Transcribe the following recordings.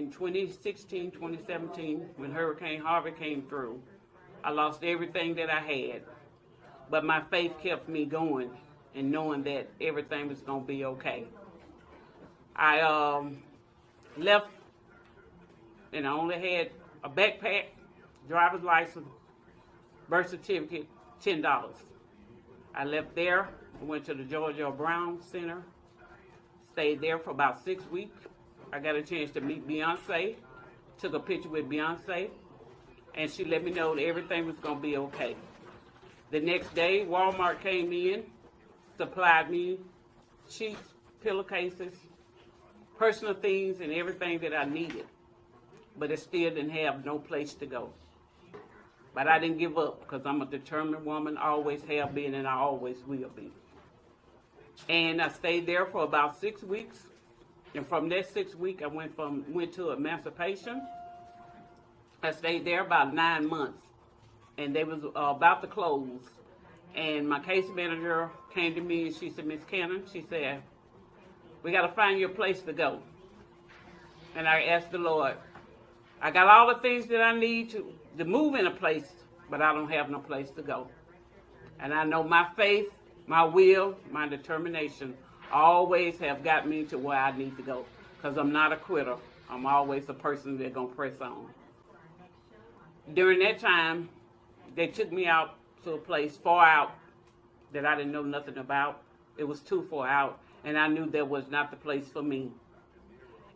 in 2016, 2017, when Hurricane Harvey came through. I lost everything that I had, but my faith kept me going and knowing that everything was going to be okay. I left and I only had a backpack, driver's license, birth certificate, $10. I left there, went to the Georgia Brown Center, stayed there for about 6 weeks. I got a chance to meet Beyonce, took a picture with Beyonce, and she let me know that everything was going to be okay. The next day, Walmart came in, supplied me sheets, pillowcases, personal things, and everything that I needed. But it still didn't have no place to go. But I didn't give up because I'm a determined woman, always have been, and I always will be. And I stayed there for about 6 weeks. And from that 6 weeks, I went to emancipation. I stayed there about 9 months. And they was about to close. And my case manager came to me and she said, Miss Cannon, she said, we got to find you a place to go. And I asked the Lord, I got all the things that I need to move in a place, but I don't have no place to go. And I know my faith, my will, my determination always have got me to where I need to go. Because I'm not a quitter. I'm always a person that's going to press on. During that time, they took me out to a place far out that I didn't know nothing about. It was too far out, and I knew that was not the place for me.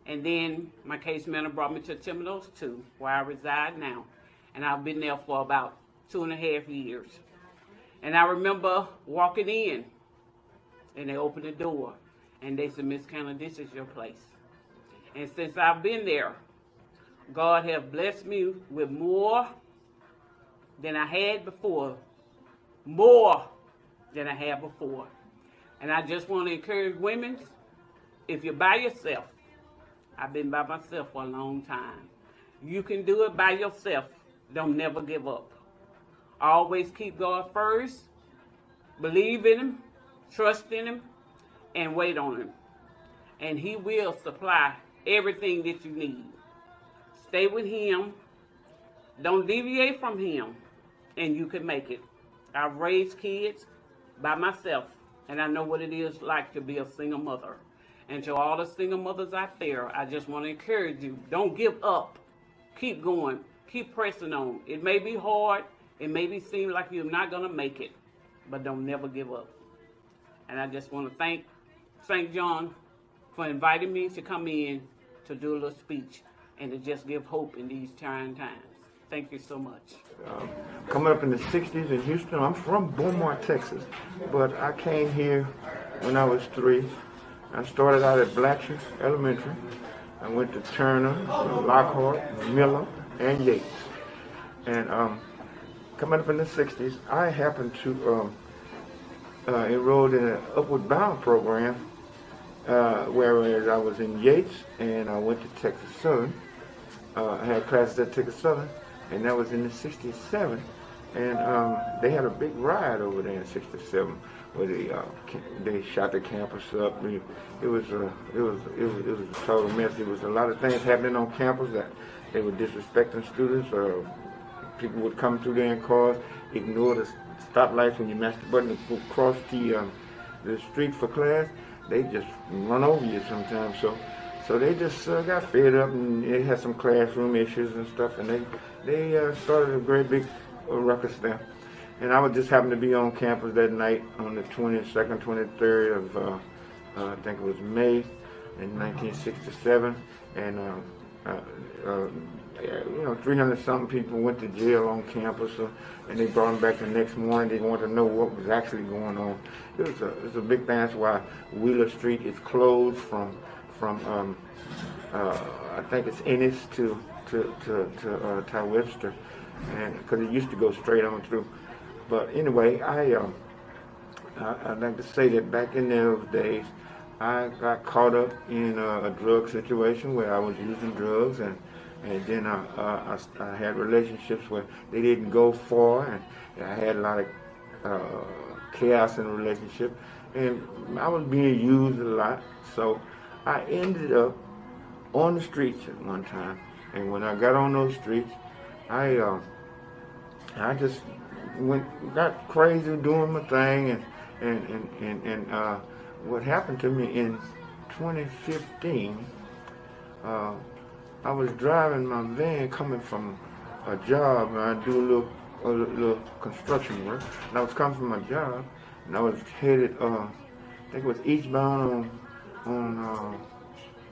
And then my case manager brought me to Timothy's 2, where I reside now. And I've been there for about 2.5 years. And I remember walking in, and they opened the door, and they said, Miss Cannon, this is your place. And since I've been there, God has blessed me with more than I had before. More than I had before. And I just want to encourage women, if you're by yourself, I've been by myself for a long time. You can do it by yourself. Don't never give up. Always keep God first. Believe in Him. Trust in Him. And wait on Him. And He will supply everything that you need. Stay with Him. Don't deviate from Him. And you can make it. I've raised kids by myself. And I know what it is like to be a single mother. And to all the single mothers out there, I just want to encourage you, don't give up. Keep going. Keep pressing on. It may be hard. It may seem like you're not going to make it. But don't never give up. And I just want to thank St. John for inviting me to come in to do a little speech and to just give hope in these trying times. Thank you so much. Coming up in the 60s in Houston, I'm from Beaumont, Texas. But I came here when I was 3. I started out at Blackshear Elementary. I went to Turner, Lockhart, Miller, and Yates. And coming up in the 60s, I happened to enroll in an Upward Bound program, whereas I was in Yates and I went to Texas Southern. I had classes at Texas Southern, and that was in the 67. And they had a big riot over there in 67. Where they shot the campus up. It was a total mess. There was a lot of things happening on campus that they were disrespecting students. People would come through there in cars, ignore the stoplights when you mashed the button to cross the street for class. They just run over you sometimes. So they just got fed up, and they had some classroom issues and stuff, and they started a great big ruckus there. And I would just happen to be on campus that night on the 22nd, 23rd of, I think it was May in 1967. And, 300-something people went to jail on campus, and they brought them back the next morning. They wanted to know what was actually going on. It was a big thing. That's why Wheeler Street is closed from I think it's Ennis to Ty Webster, and because it used to go straight on through. But anyway, I'd like to say that back in those days, I got caught up in a drug situation where I was using drugs, and then I had relationships where they didn't go far, and I had a lot of chaos in the relationship, and I was being used a lot. So I ended up on the streets at one time, and when I got on those streets, I just got crazy doing my thing, and what happened to me in 2015, I was driving my van coming from a job, and I do a little construction work, and I was coming from my job, and I was headed, I think it was eastbound on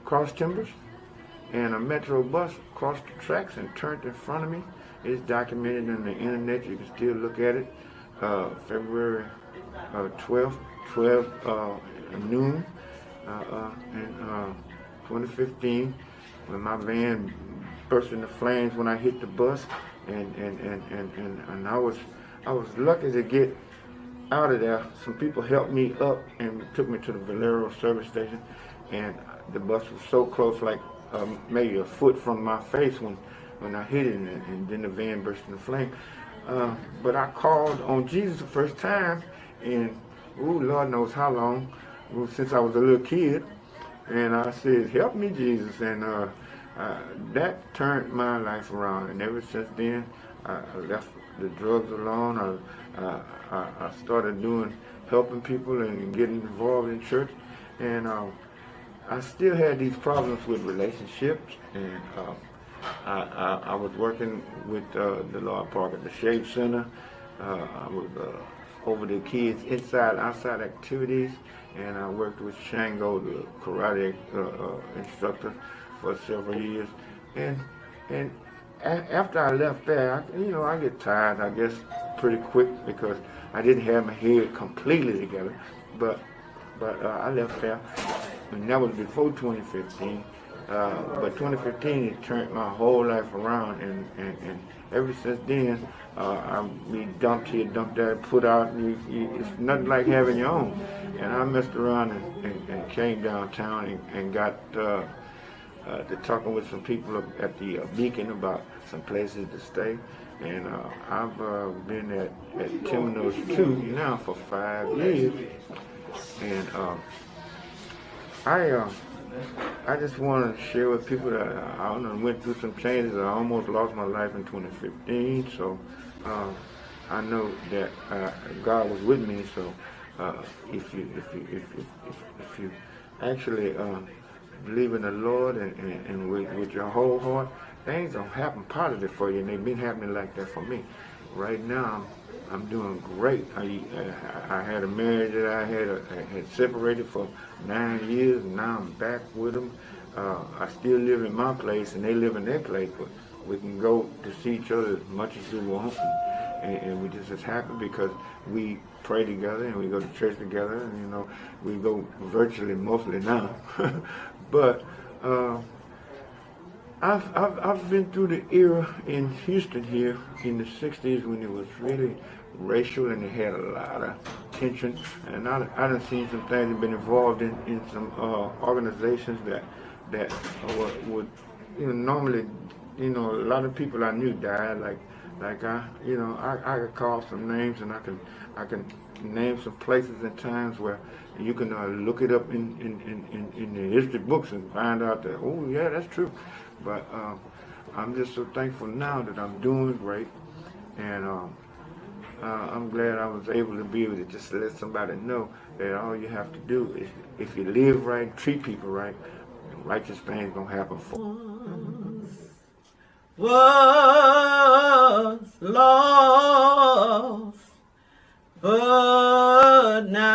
Cross Timbers, and a Metro bus crossed the tracks and turned in front of me. It's documented on the internet. You can still look at it. February 12th, noon in 2015, when my van burst into flames when I hit the bus, and I was lucky to get out of there. Some people helped me up and took me to the Valero service station, and the bus was so close, like maybe a foot from my face when I hit it, and then the van burst into flame. But I called on Jesus the first time, and Lord knows how long, since I was a little kid, and I said, "Help me, Jesus," and that turned my life around. And ever since then, I left the drugs alone. I started helping people and getting involved in church, and I still had these problems with relationships, and I was working with the Lord Park at the Shade Center. I was over the kids' outside activities, and I worked with Shango, the karate instructor, for several years. And after I left there, I get tired, I guess, pretty quick, because I didn't have my head completely together. But I left there, and that was before 2015. But 2015, it turned my whole life around, and ever since then, I've been dumped here, dumped there, put out. It's nothing like having your own. And I messed around and came downtown and got to talking with some people at the Beacon about some places to stay. And I've been at Terminals 2 now for 5 years. And I just want to share with people that I went through some changes. I almost lost my life in 2015, so I know that God was with me. So if you actually believe in the Lord and with your whole heart, things don't happen positive for you, and they've been happening like that for me. Right now, I'm doing great. I had a marriage that I had separated for 9 years, and now I'm back with them. I still live in my place, and they live in their place, but we can go to see each other as much as we want, and we just happy because we pray together and we go to church together, and we go virtually mostly now. But I've been through the era in Houston here in the 60s when it was really racial and it had a lot of tension, and I done seen some things and been involved in some organizations that would normally a lot of people I knew died, like I could call some names, and I can name some places and times where you can look it up in the history books and find out that, oh yeah, that's true. But I'm just so thankful now that I'm doing great, and I'm glad I was able to just let somebody know that all you have to do is, if you live right, treat people right, righteous things gonna happen for you. Was lost, but now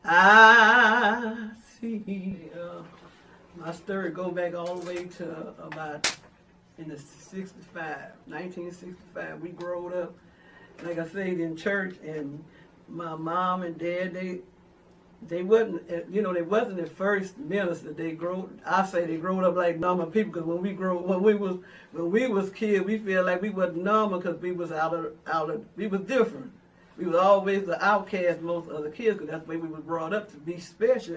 I see. My story go back all the way to about in the 1965. We growed up, like I said, in church, and my mom and dad, they wasn't, they wasn't the first minister. They growed up like normal people. Because when we was kids, we feel like we wasn't normal because we was we was different. We was always the outcast, most other kids, because that's the way we was brought up, to be special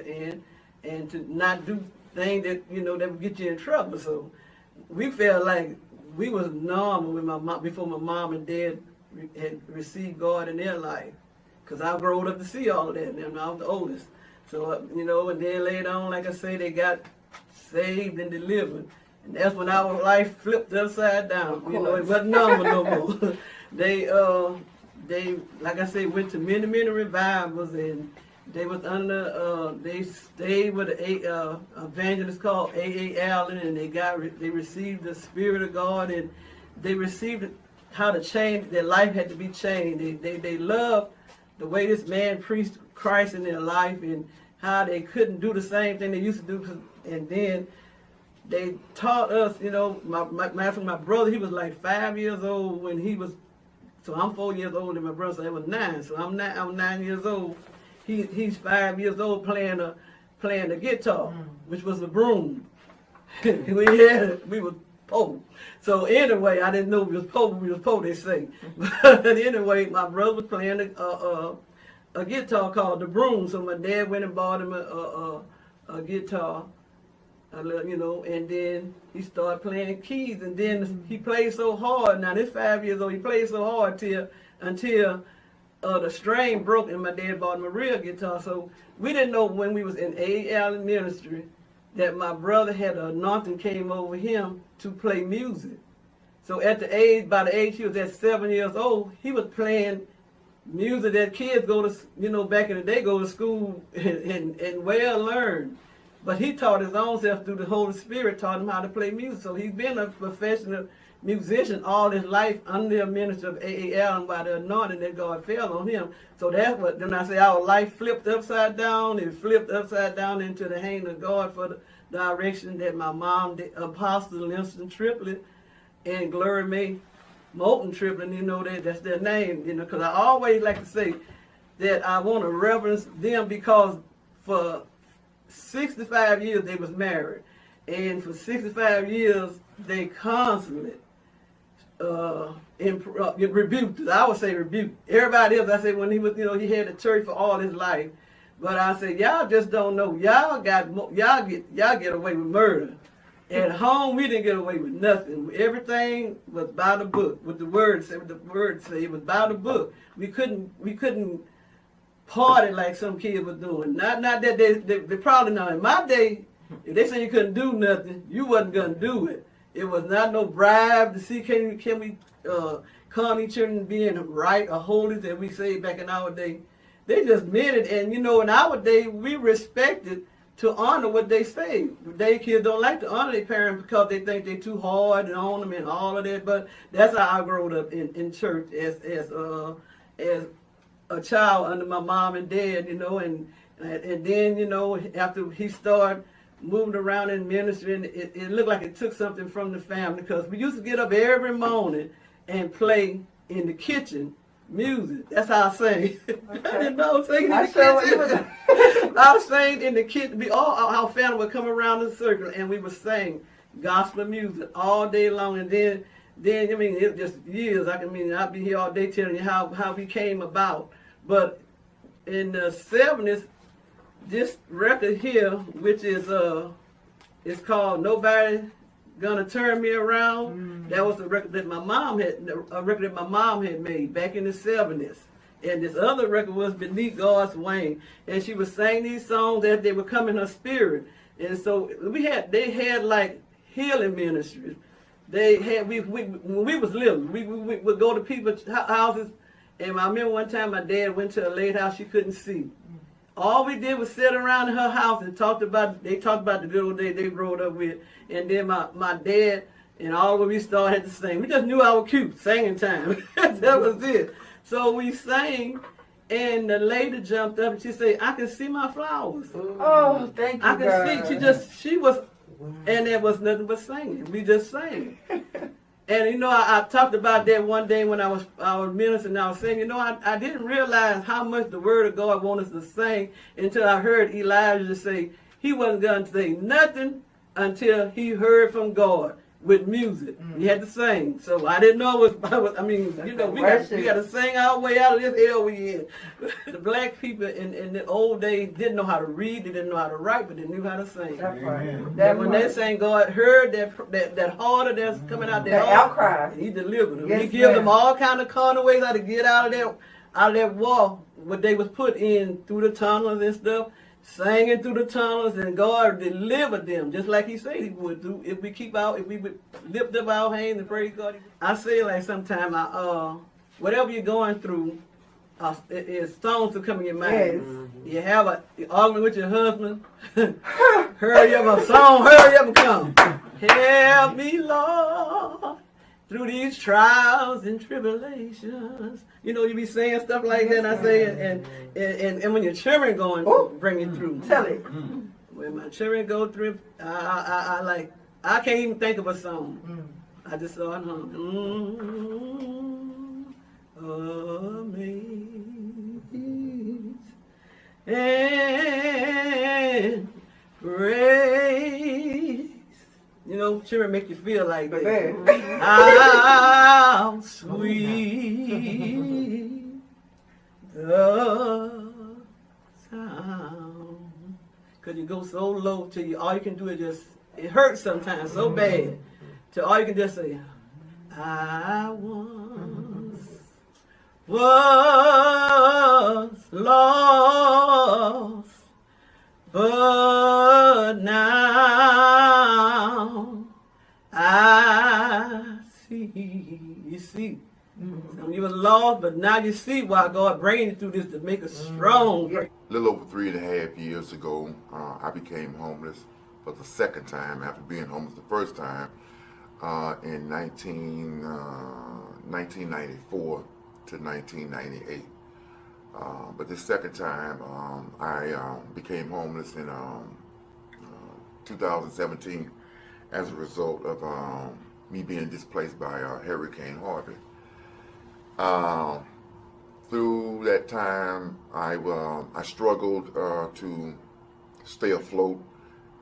and to not do things that that would get you in trouble. So we felt like we was normal with my mom before my mom and dad had received God in their life. Because I growed up to see all of that, and I was the oldest. So, you know, and then later on, like I say, they got saved and delivered. And that's when our life flipped upside down. You know, it wasn't normal no more. They, like I say, went to many, many revivals, and they was under, they stayed with a evangelist called A.A. Allen, and they received the Spirit of God, and they received how to change, their life had to be changed. They loved the way this man preached Christ in their life, and how they couldn't do the same thing they used to do. And then they taught us, you know, my brother, he was like 5 years old when he was, so I'm 4 years old and my brother, so he was 9. So I'm 9 years old. He's 5 years old playing the guitar, which was a broom. we were poor. So anyway, I didn't know we was poor, they say. But anyway, my brother was playing a guitar called the broom. So my dad went and bought him a guitar, you know, and then he started playing keys, and then he played so hard. Now this 5 years old, he played so hard until the string broke, and my dad bought him a real guitar. So we didn't know when we was in A. Allen ministry that my brother had an anointing came over him to play music. So by the age he was at 7 years old, he was playing music that kids go to, you know, back in the day, go to school and well learn. But he taught his own self through the Holy Spirit, taught him how to play music. So he's been a professional musician all his life under the ministry of A.A. Allen by the anointing that God fell on him. So that's what, then I say our life flipped upside down. It flipped upside down into the hand of God for the direction that my mom, Apostle Winston Triplett, and Glory Mae Moulton Triplett, you know, that's their name, you know, because I always like to say that I want to reverence them, because for 65 years they was married, and for 65 years they constantly rebuked. I would say rebuked everybody else. I say when he was, you know, he had a church for all his life, but I say y'all just don't know. Y'all get away with murder. At home we didn't get away with nothing. Everything was by the book. What the word said, it was by the book. We couldn't party like some kids were doing. Not that they probably not. In my day, if they say you couldn't do nothing, you wasn't gonna do it. It was not no bribe to see can we calm each other and being right or holy that we say back in our day. They just meant it, and you know, in our day we respected to honor what they say. They kids don't like to honor their parents because they think they're too hard and on them and all of that. But that's how I grew up in church as a child under my mom and dad, you know, and then, you know, after he started moving around in ministry, and it looked like it took something from the family, because we used to get up every morning and play in the kitchen music. That's how I sang. Okay. I didn't know I was singing in the kitchen. I was singing in the kitchen. Our family would come around the circle, and we would sing gospel music all day long. And then I mean, it just years. I'd be here all day telling you how we came about. But in the 70s, this record here, which is it's called "Nobody Gonna Turn Me Around." That was the record that my mom had made back in the 70s. And this other record was "Beneath God's Wing," and she was saying these songs as they would come in her spirit. And so they had like healing ministries. When we was little, we would go to people's houses, and I remember one time my dad went to a late house she couldn't see. All we did was sit around in her house and talked about the good old days they growed up with. And then my dad and all of we started to sing. We just knew I was cute, singing time. That was it. So we sang, and the lady jumped up and she said, "I can see my flowers." Oh, thank you, I can see. She was, and there was nothing but singing. We just sang. And you know, I talked about that one day when I was ministering. I was saying, you know, I didn't realize how much the Word of God wanted us to sing until I heard Elijah say he wasn't going to say nothing until he heard from God with music. He had to sing. So I didn't know it was you know, we got to sing our way out of this hell we in. The black people in the old days didn't know how to read, they didn't know how to write, but they knew how to sing. That's right. That when they sang, God heard that harder that's coming out there. The outcry. And he delivered them. Yes, he gave them all kind of carnal ways how to get out of that wall, what they was put in through the tunnels and stuff. singing through the tunnels, and God delivered them, just like He said He would do. If we would lift up our hands and praise God. I say like sometimes, whatever you're going through, songs will come in your mind. Yes. You have a argument with your husband. Hurry up, a song, hurry up and come. Help me, Lord, through these trials and tribulations. You know, you be saying stuff like that, and I say, and when your children bring it through. Tell it. When my children go through, I can't even think of a song. I just saw it amaze and grace. You know, children make you feel like that. How sweet the sound. Because you go so low till all you can do is just, it hurts sometimes so bad, till all you can just say, I once was lost, but now I see. You see, you were lost, but now you see why God bringing you through this to make us strong. A little over 3.5 years ago, I became homeless for the second time after being homeless the first time in 1994 to 1998. But this second time, I became homeless in 2017 as a result of me being displaced by Hurricane Harvey. Through that time, I struggled to stay afloat,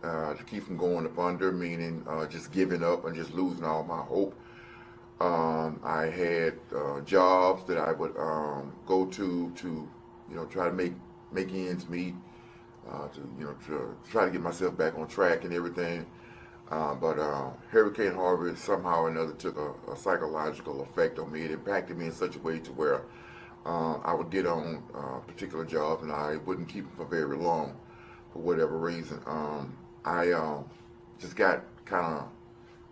to keep from going up under, meaning just giving up and just losing all my hope. I had jobs that I would go to try to make ends meet, to try to get myself back on track and everything. But Hurricane Harvey somehow or another took a psychological effect on me. It impacted me in such a way to where I would get on particular jobs and I wouldn't keep them for very long for whatever reason. I just got kind of,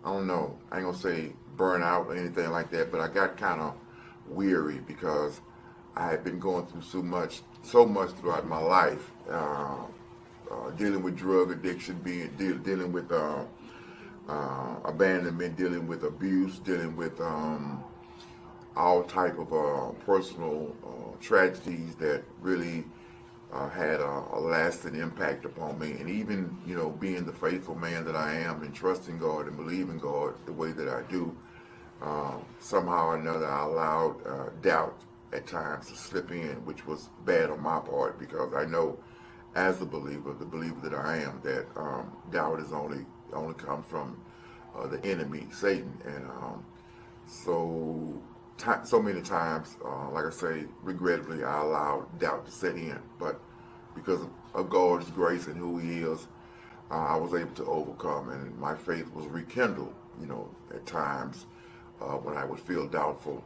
I don't know, I ain't gonna say burn out or anything like that, but I got kind of weary because I had been going through so much throughout my life, dealing with drug addiction, dealing with abandonment, dealing with abuse, dealing with all type of personal tragedies that really had a lasting impact upon me. And even, being the faithful man that I am and trusting God and believing God the way that I do, somehow or another I allowed doubt at times to slip in, which was bad on my part, because I know as the believer that I am, that doubt is only comes from the enemy, Satan. And so many times, like I say, regrettably, I allowed doubt to set in. But because of God's grace and who He is, I was able to overcome, and my faith was rekindled, at times when I would feel doubtful.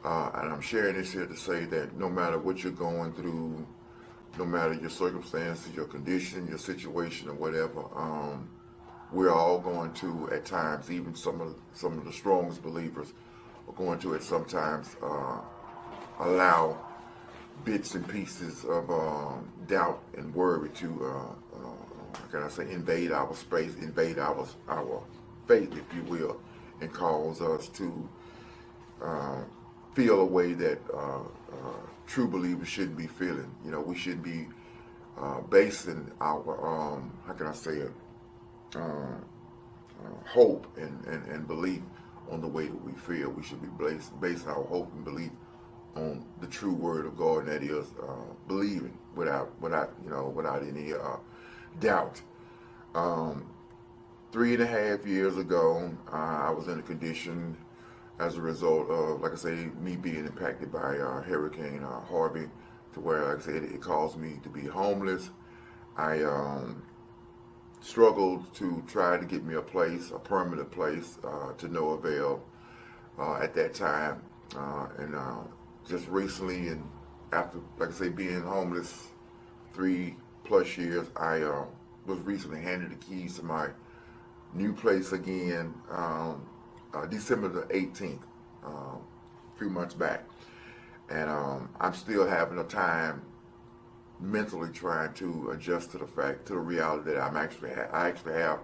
And I'm sharing this here to say that no matter what you're going through, no matter your circumstances, your condition, your situation, or whatever, we're all going to, at times, even some of the strongest believers are going to, at sometimes, allow bits and pieces of doubt and worry to, how can I say, invade our space, invade our faith, if you will, and cause us to feel a way that true believers shouldn't be feeling. We shouldn't be basing our, how can I say it, hope and belief on the way that we feel. We should be basing our hope and belief on the true word of God, and that is believing without any doubt. 3.5 years ago, I was in a condition as a result of, like I say, me being impacted by Hurricane Harvey, to where, like I said, it caused me to be homeless. I struggled to try to get me a permanent place, to no avail at that time. And just recently, and after, like I say, being homeless 3+ plus years. I was recently handed the keys to my new place again, December the 18th, a few months back. And I'm still having a time mentally trying to adjust to the reality that I actually have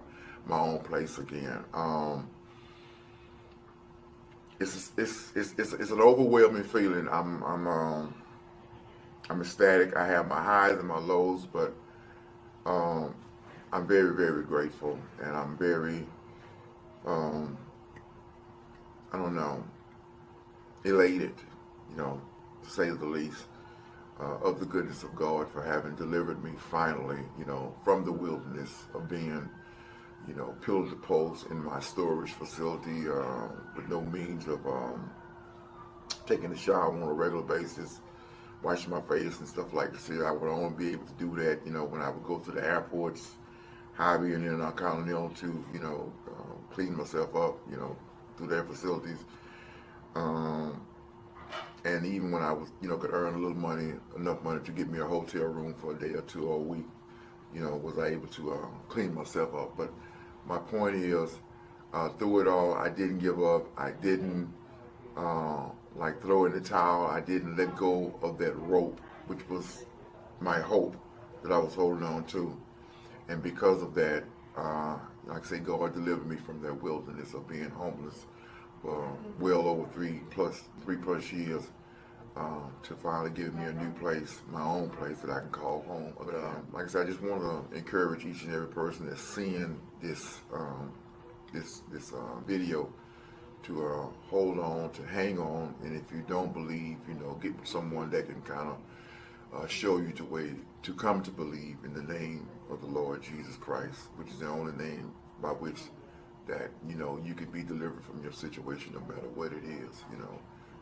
my own place again. It's an overwhelming feeling. I'm ecstatic. I have my highs and my lows, but I'm very, very grateful, and I'm very, I don't know, elated, to say the least, of the goodness of God for having delivered me finally, from the wilderness of being, pillar to post in my storage facility with no means of taking a shower on a regular basis, washing my face and stuff like this. I would only be able to do that, when I would go to the airports, Hobby and Intercontinental to, clean myself up, through their facilities. And even when I was, could earn a little money, enough money to get me a hotel room for a day or two or a week, was I able to clean myself up. But my point is, through it all, I didn't give up. I didn't throw in the towel. I didn't let go of that rope, which was my hope that I was holding on to. And because of that, like I say, God delivered me from that wilderness of being homeless for well over three plus years, to finally give me a new place, my own place that I can call home. But like I said, I just want to encourage each and every person that's seeing this video to hold on, to hang on, and if you don't believe, get someone that can kind of show you the way to come to believe in the name of the Lord Jesus Christ, which is the only name by which that you can be delivered from your situation, no matter what it is.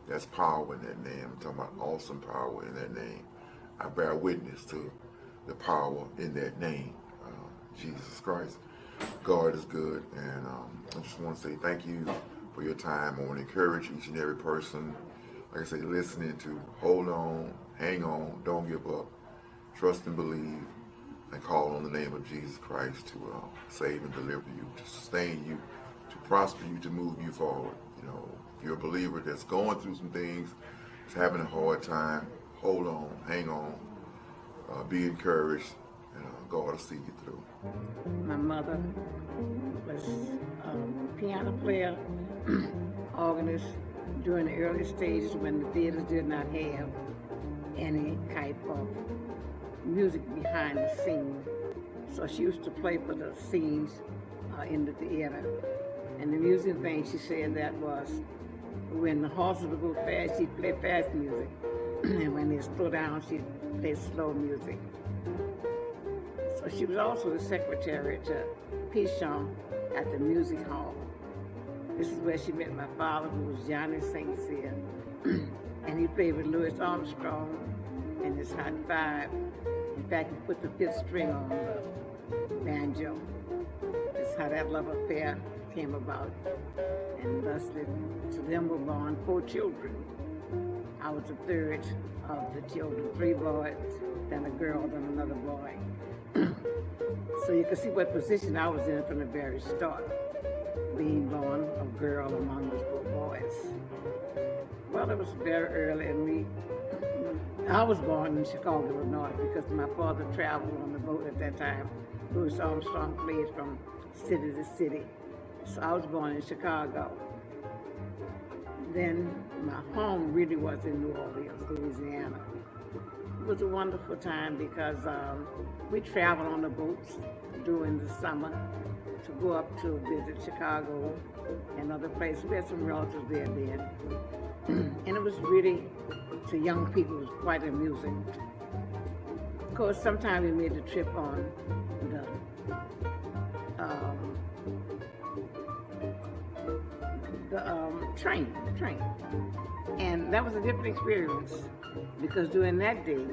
That's power in that name. I'm talking about awesome power in that name. I bear witness to the power in that name, Jesus Christ. God is good, and I just want to say thank you for your time. I want to encourage each and every person, like I say, listening, to hold on, hang on, don't give up, trust and believe, and call on the name of Jesus Christ to save and deliver you, to sustain you, to prosper you, to move you forward. If you're a believer that's going through some things, is having a hard time, hold on, hang on, be encouraged, and God will see you through. My mother was a piano player, organist during the early stages when the theaters did not have any type of music behind the scene. So she used to play for the scenes in the theater. And the music thing she said that was when the horses would go fast, she'd play fast music. And when they slow down, she'd play slow music. So she was also the secretary to Pichon at the music hall. This is where she met my father, who was Johnny St. Cyr. And he played with Louis Armstrong in his Hot Five. In fact, he put the fifth string on the banjo. That's how that love affair came about. And thusly, to them were born 4 children. I was the third of the children, 3 boys, then a girl, then another boy. So you can see what position I was in from the very start, being born a girl among those 4 boys. Well, it was very early, and I was born in Chicago, Illinois, because my father traveled on the boat at that time. Louis Armstrong played from city to city. So I was born in Chicago. Then my home really was in New Orleans, Louisiana. It was a wonderful time because we traveled on the boats during the summer to go up to visit Chicago and other places. We had some relatives there then. And it was really, to young people, it was quite amusing. Of course, sometimes we made the trip on the train. And that was a different experience because during that day,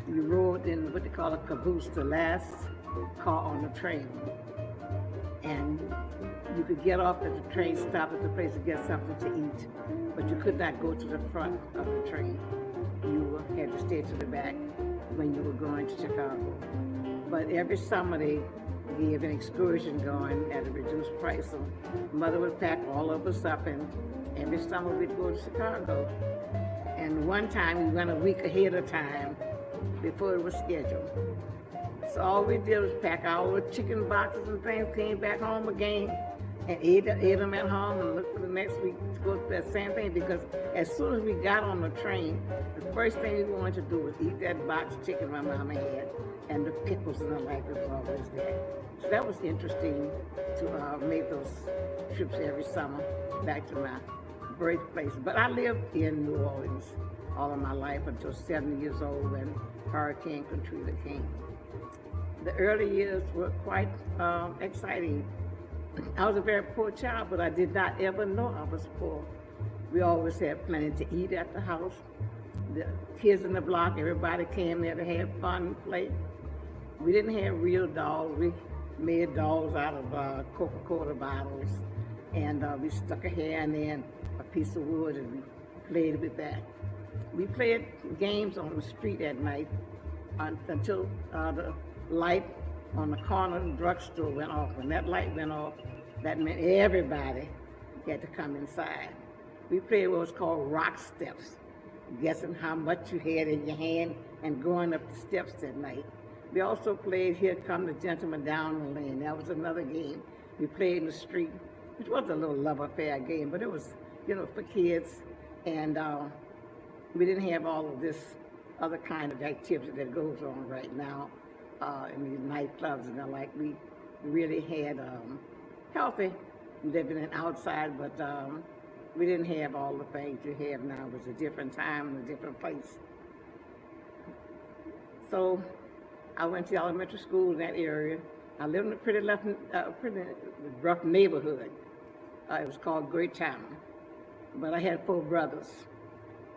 you rode in what they call a caboose, the last car on the train. And you could get off at the train stop at the place to get something to eat, but you could not go to the front of the train. You had to stay to the back. when you were going to Chicago. But every summer they gave an excursion going at a reduced price. So mother would pack all of us up, and every summer we'd go to Chicago. And one time we went a week ahead of time before it was scheduled. So all we did was pack all the chicken boxes and things, came back home again, and ate them at home, and looked for the next week to go to that same thing, because as soon as we got on the train, the first thing we wanted to do was eat that box of chicken my mama had, and the pickles and the like was always there. So that was interesting to make those trips every summer back to my birthplace. But I lived in New Orleans all of my life until 70 years old when Hurricane Katrina came. The early years were quite exciting. I was a very poor child, but I did not ever know I was poor. We always had plenty to eat at the house. The kids in the block, everybody came there to have fun and play. We didn't have real dolls. We made dolls out of Coca-Cola bottles, and we stuck a hand in a piece of wood and we played with that. We played games on the street at night until the light on the corner of the drugstore went off. When that light went off, that meant everybody had to come inside. We played what was called rock steps, guessing how much you had in your hand and going up the steps at night. We also played Here Come the Gentleman Down the Lane. That was another game we played in the street, which was a little love affair game, but it was, for kids. And we didn't have all of this other kind of activity that goes on right now in these nightclubs and the like. We really had healthy living and outside, but we didn't have all the things you have now. It was a different time and a different place. So I went to elementary school in that area. I lived in a pretty rough neighborhood. It was called Great Town, but I had 4 brothers,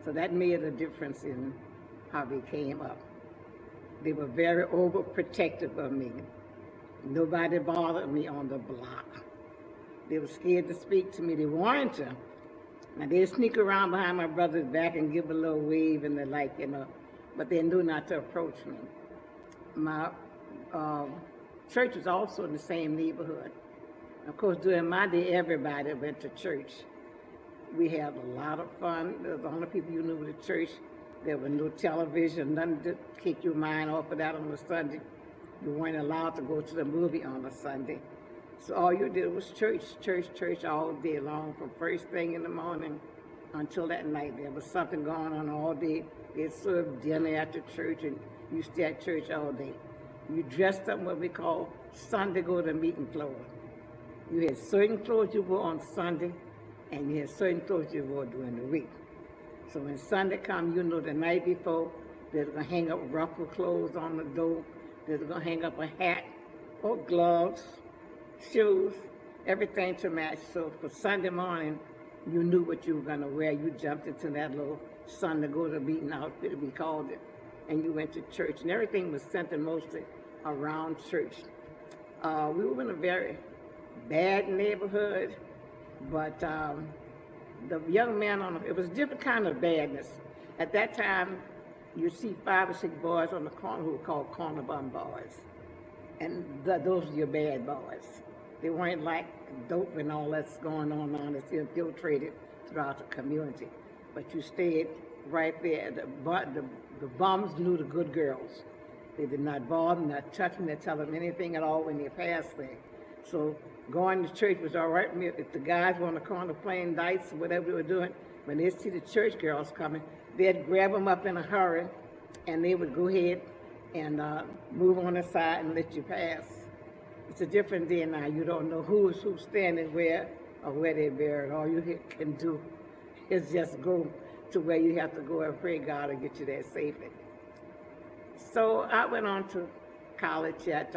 so that made a difference in how we came up. They were very overprotective of me. Nobody bothered me on the block. They were scared to speak to me. They wanted to. Now they'd sneak around behind my brother's back and give a little wave and the like, but they knew not to approach me. My church was also in the same neighborhood. Of course, during my day, everybody went to church. We had a lot of fun. The only people you knew at church. There was no television, nothing to kick your mind off of that on a Sunday. You weren't allowed to go to the movie on a Sunday. So all you did was church all day long, from first thing in the morning until that night. There was something going on all day. They served dinner after church, and you stayed at church all day. You dressed up in what we call Sunday go-to-meeting clothes. You had certain clothes you wore on Sunday, and you had certain clothes you wore during the week. So when Sunday comes, the night before, they're going to hang up ruffled clothes on the door. They're going to hang up a hat or gloves, shoes, everything to match. So for Sunday morning, you knew what you were going to wear. You jumped into that little Sunday go-to-meeting outfit, we called it, and you went to church. And everything was centered mostly around church. We were in a very bad neighborhood, but the young man it was a different kind of badness. At that time, you see 5 or 6 boys on the corner who were called corner bum boys. And those were your bad boys. They weren't like dope and all that's going on. It's infiltrated throughout the community. But you stayed right there. The bums knew the good girls. They did not bother them, not touch them, not tell them anything at all when they passed there. So going to church was all right. If the guys were on the corner playing dice or whatever they were doing, when they see the church girls coming, they'd grab them up in a hurry, and they would go ahead and move on the side and let you pass. It's a different day now. You don't know who's standing where or where they're buried. All you can do is just go to where you have to go and pray God to get you there safely. So I went on to college at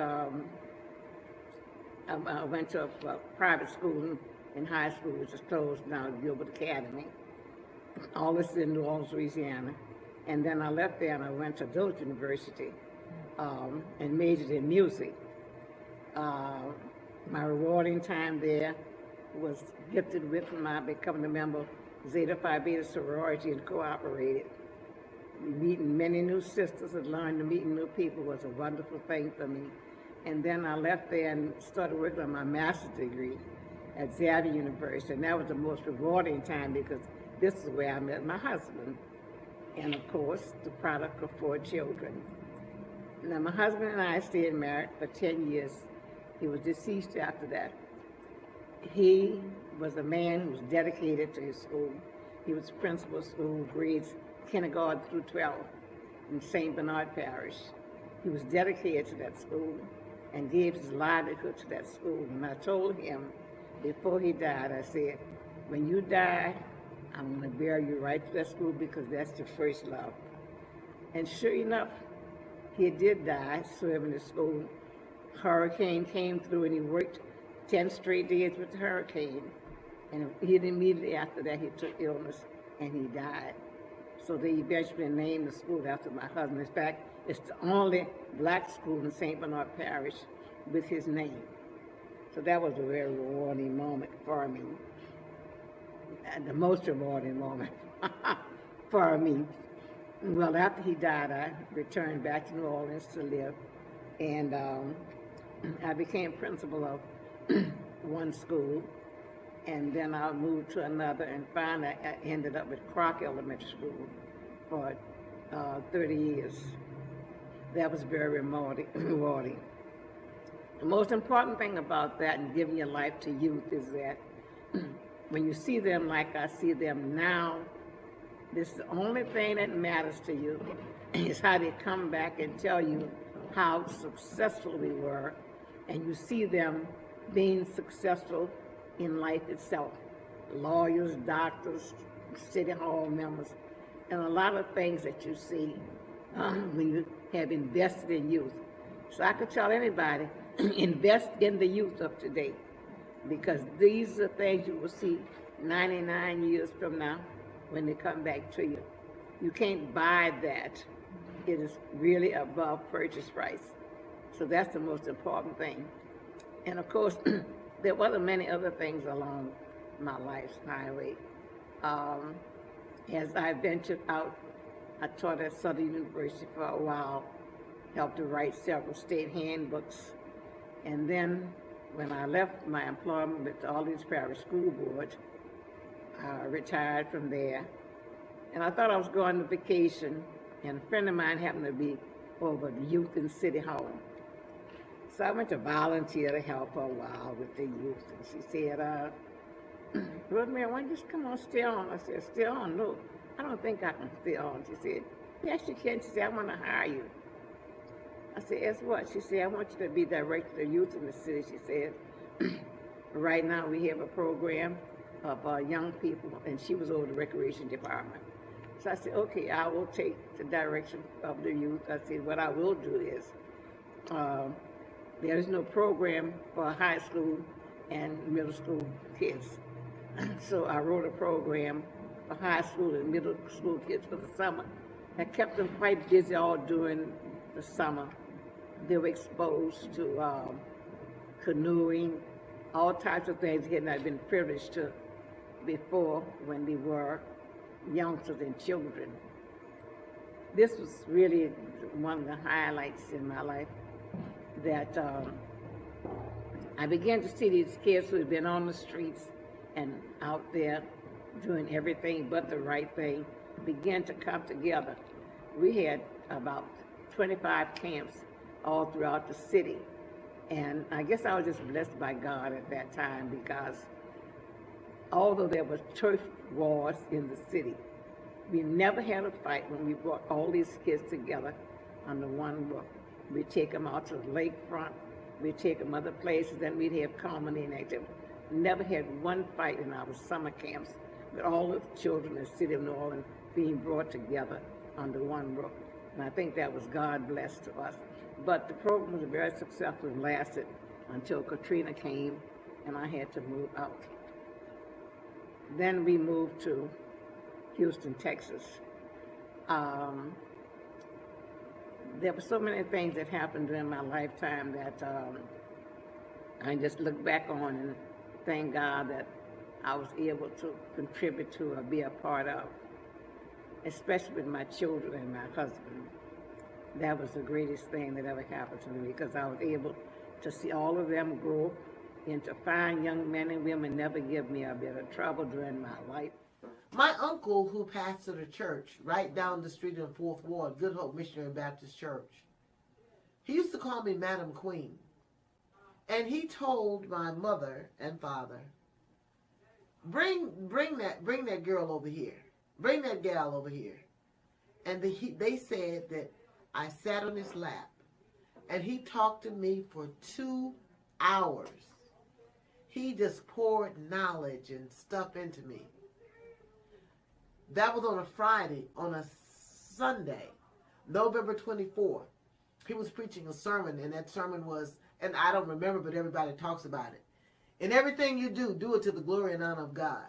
I went to a private school in high school, which is closed now, Gilbert Academy. All this in New Orleans, Louisiana. And then I left there and I went to Dulles University and majored in music. My rewarding time there was gifted with my becoming a member of Zeta Phi Beta sorority and cooperated. meeting many new sisters and learning to meet new people was a wonderful thing for me. And then I left there and started working on my master's degree at Xavier University. And that was the most rewarding time because this is where I met my husband. And of course, the product of 4 children. Now, my husband and I stayed married for 10 years. He was deceased after that. He was a man who was dedicated to his school. He was principal of school, grades kindergarten through 12 in St. Bernard Parish. He was dedicated to that school and gave his livelihood to that school. And I told him before he died, I said, when you die, I'm going to bury you right to that school because that's your first love. And sure enough, he did die serving the school. Hurricane came through and he worked 10 straight days with the hurricane. And immediately after that, he took illness and he died. So they eventually named the school after my husband. In fact, it's the only black school in St. Bernard Parish with his name. So that was a very rewarding moment for me. And the most rewarding moment for me. Well, after he died, I returned back to New Orleans to live. And I became principal of one school. And then I moved to another, and finally I ended up with Croc Elementary School for 30 years. That was very rewarding. The most important thing about that and giving your life to youth is that when you see them like I see them now, this is the only thing that matters to you is how they come back and tell you how successful we were, and you see them being successful in life itself. Lawyers, doctors, city hall members, and a lot of things that you see when you have invested in youth. So I could tell anybody, invest in the youth of today, because these are things you will see 99 years from now when they come back to you. You can't buy that. It is really above purchase price. So that's the most important thing. And of course, there were many other things along my life's highway. As I ventured out, I taught at Southern University for a while, helped to write several state handbooks. And then when I left my employment with all these parish school boards, I retired from there. And I thought I was going on vacation, and a friend of mine happened to be over the youth in City Hall. So I went to volunteer to help her a while with the youth. And she said, Rosemary, why don't you just come on, stay on? I said, stay on? No, I don't think I can stay on. She said, yes, you can. She said, I want to hire you. I said, as what? She said, I want you to be director of youth in the city. She said, right now we have a program of young people, and she was over the recreation department. So I said, okay, I will take the direction of the youth. I said, what I will do is, there is no program for high school and middle school kids. So I wrote a program for high school and middle school kids for the summer. I kept them quite busy all during the summer. They were exposed to canoeing, all types of things they had not been privileged to before when they were youngsters and children. This was really one of the highlights in my life, that I began to see these kids who had been on the streets and out there doing everything but the right thing begin to come together. We had about 25 camps all throughout the city, and I guess I was just blessed by God at that time, because although there were turf wars in the city, we never had a fight when we brought all these kids together under one roof. We'd take them out to the lakefront, we'd take them other places, and we'd have culminating activities. Never had one fight in our summer camps with all the children in the city of New Orleans being brought together under one roof. And I think that was God blessed to us. But the program was very successful and lasted until Katrina came and I had to move out. Then we moved to Houston, Texas. There were so many things that happened during my lifetime that I just look back on and thank God that I was able to contribute to or be a part of. especially with my children and my husband. That was the greatest thing that ever happened to me because I was able to see all of them grow into fine young men and women, never give me a bit of trouble during my life. My uncle, who pastored a church right down the street in 4th Ward, Good Hope Missionary Baptist Church, he used to call me Madam Queen. And he told my mother and father, bring that girl over here. Bring that gal over here. And they said that I sat on his lap and he talked to me for 2 hours. He just poured knowledge and stuff into me. That was on a Friday. On a Sunday, November 24th, he was preaching a sermon, and that sermon was, and I don't remember, but everybody talks about it. In everything you do, do it to the glory and honor of God.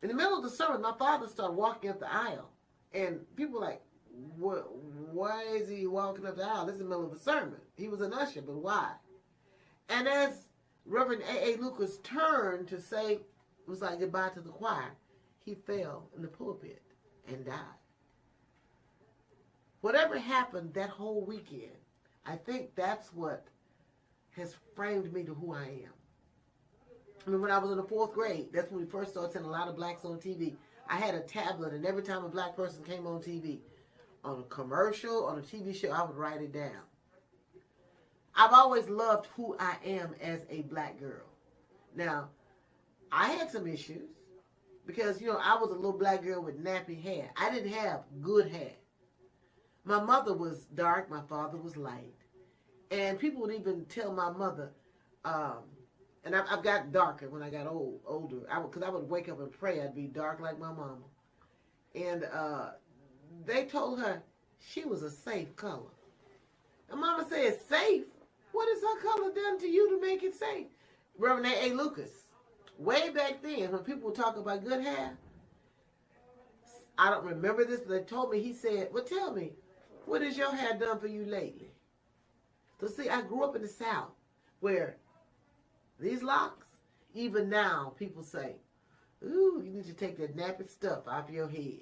In the middle of the sermon, my father started walking up the aisle, and people were like, why is he walking up the aisle? This is the middle of a sermon. He was an usher, but why? And as Reverend A.A. Lucas turned to say, it was like goodbye to the choir, he fell in the pulpit and died. Whatever happened that whole weekend, I think that's what has framed me to who I am. I mean, when I was in the 4th grade, that's when we first started seeing a lot of blacks on TV. I had a tablet, and every time a black person came on TV, on a commercial, on a TV show, I would write it down. I've always loved who I am as a black girl. Now, I had some issues because, I was a little black girl with nappy hair. I didn't have good hair. My mother was dark, my father was light. And people would even tell my mother, and I've got darker when I got older, because I would wake up and pray I'd be dark like my mama. And they told her she was a safe color. And mama said, safe? What has her color done to you to make it safe? Reverend A.A. Lucas, way back then, when people would talk about good hair, I don't remember this, but they told me, he said, well, tell me, what has your hair done for you lately? So see, I grew up in the South where these locks, even now, people say, ooh, you need to take that nappy stuff off your head.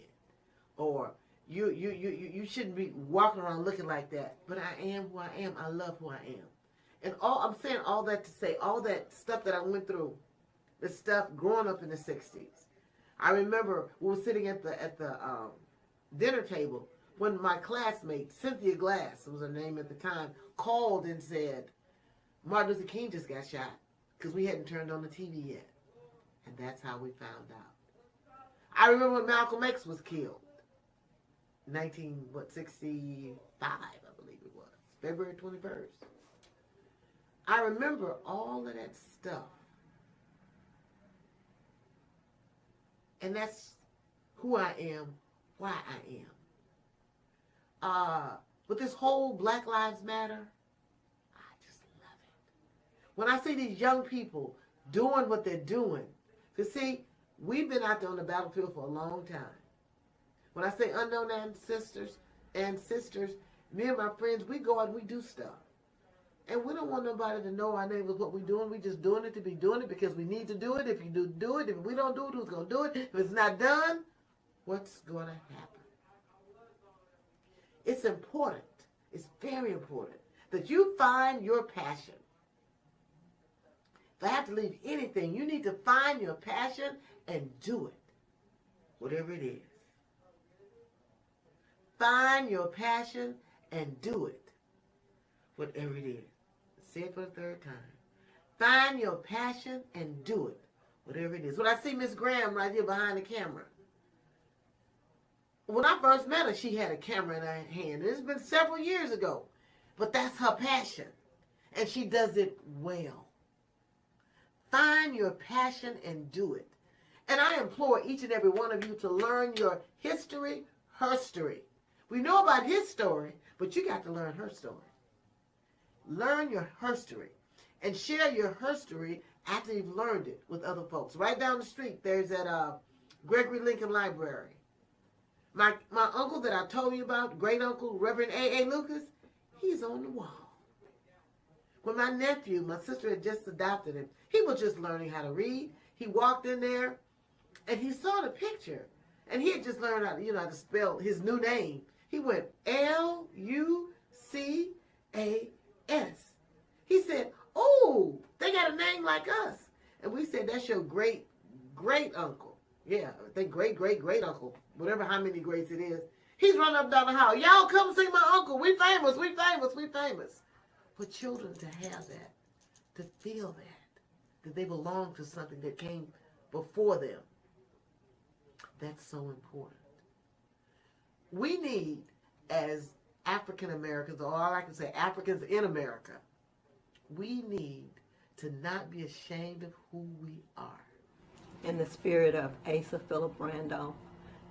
Or you shouldn't be walking around looking like that. But I am who I am. I love who I am. And I'm saying all that to say, all that stuff that I went through, the stuff growing up in the 60s. I remember we were sitting at the dinner table when my classmate, Cynthia Glass, was her name at the time, called and said, Martin Luther King just got shot, because we hadn't turned on the TV yet. And that's how we found out. I remember when Malcolm X was killed. 1965, I believe it was. February 21st. I remember all of that stuff. And that's who I am, why I am. With this whole Black Lives Matter, I just love it. When I see these young people doing what they're doing, because see, we've been out there on the battlefield for a long time. When I say unknown ancestors and sisters, me and my friends, we go out and we do stuff. And we don't want nobody to know our name with what we're doing. We're just doing it to be doing it because we need to do it. If you do it. If we don't do it, who's going to do it? If it's not done, what's going to happen? It's important. It's very important that you find your passion. If I have to leave anything, you need to find your passion and do it. Whatever it is. Find your passion and do it. Whatever it is. Say it for the third time. Find your passion and do it. Whatever it is. When I see Miss Graham right here behind the camera. When I first met her, she had a camera in her hand. It's been several years ago. But that's her passion. And she does it well. Find your passion and do it. And I implore each and every one of you to learn your history, her story. We know about his story, but you got to learn her story. Learn your history and share your history after you've learned it with other folks. Right down the street, there's that Gregory Lincoln Library. My uncle that I told you about, great uncle, Reverend A.A. Lucas, he's on the wall. When my nephew, my sister had just adopted him, he was just learning how to read. He walked in there and he saw the picture. And he had just learned how to, how to spell his new name. He went Lucas. He said, "Oh, they got a name like us." And we said, "That's your great uncle." Yeah, I think great uncle. Whatever how many greats it is. He's running up and down the hall. "Y'all come see my uncle. We famous, we famous, we famous." For children to have that, to feel that they belong to something that came before them, that's so important. We need, as African Americans, or all I can say, Africans in America, we need to not be ashamed of who we are. In the spirit of Asa Philip Randolph,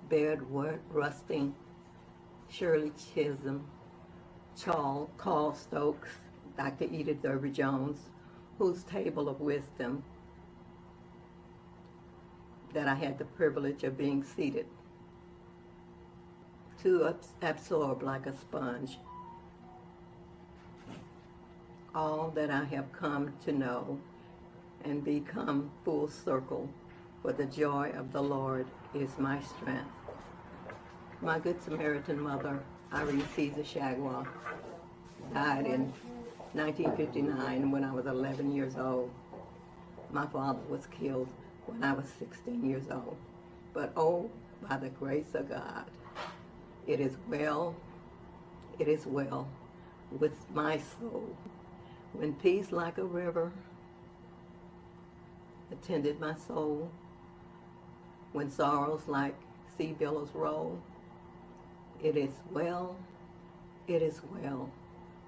Baird Rusting, Shirley Chisholm, Carl Stokes, Dr. Edith Derby Jones, whose table of wisdom that I had the privilege of being seated to absorb like a sponge all that I have come to know and become full circle, for the joy of the Lord is my strength. My Good Samaritan mother, Irene Caesar Shagwa, died in 1959 when I was 11 years old. My father was killed when I was 16 years old. But oh, by the grace of God, it is well with my soul. When peace like a river attended my soul, when sorrows like sea billows roll, it is well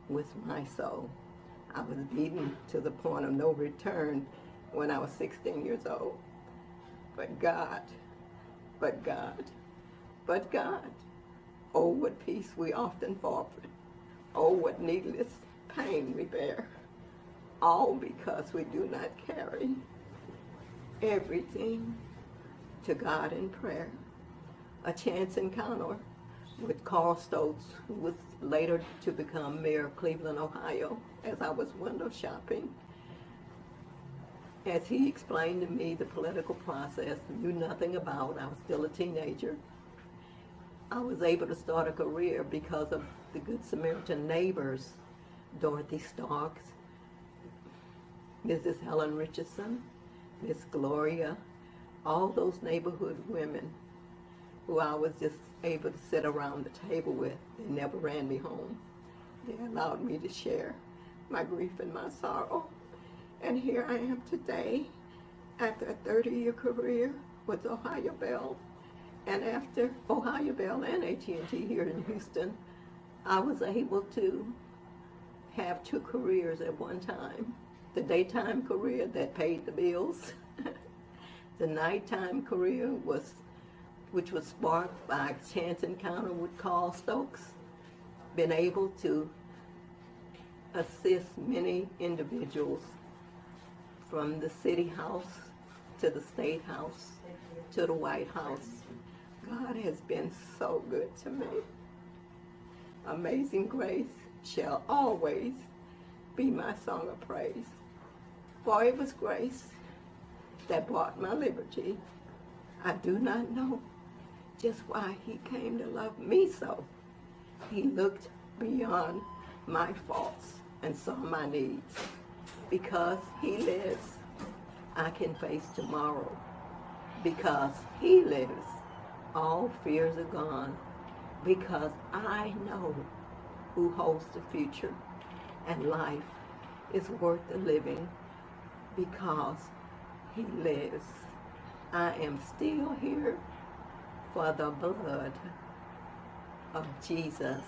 with my soul. I was beaten to the point of no return when I was 16 years old. But God, oh, what peace we often forfeit. Oh, what needless pain we bear. All because we do not carry everything to God in prayer. A chance encounter with Carl Stokes, who was later to become mayor of Cleveland, Ohio, as I was window shopping. As he explained to me the political process, knew nothing about, I was still a teenager. I was able to start a career because of the Good Samaritan neighbors, Dorothy Starks, Mrs. Helen Richardson, Miss Gloria, all those neighborhood women who I was just able to sit around the table with. They never ran me home. They allowed me to share my grief and my sorrow. And here I am today, after a 30-year career with Ohio Bell. And after Ohio Bell and AT&T here in Houston, I was able to have two careers at one time. The daytime career that paid the bills. The nighttime career which was sparked by a chance encounter with Carl Stokes. Been able to assist many individuals from the city house to the state house to the White House. God has been so good to me. Amazing grace shall always be my song of praise. For it was grace that bought my liberty. I do not know just why he came to love me so. He looked beyond my faults and saw my needs. Because he lives, I can face tomorrow. Because he lives, all fears are gone. Because I know who holds the future, and life is worth the living because he lives. I am still here, for the blood of Jesus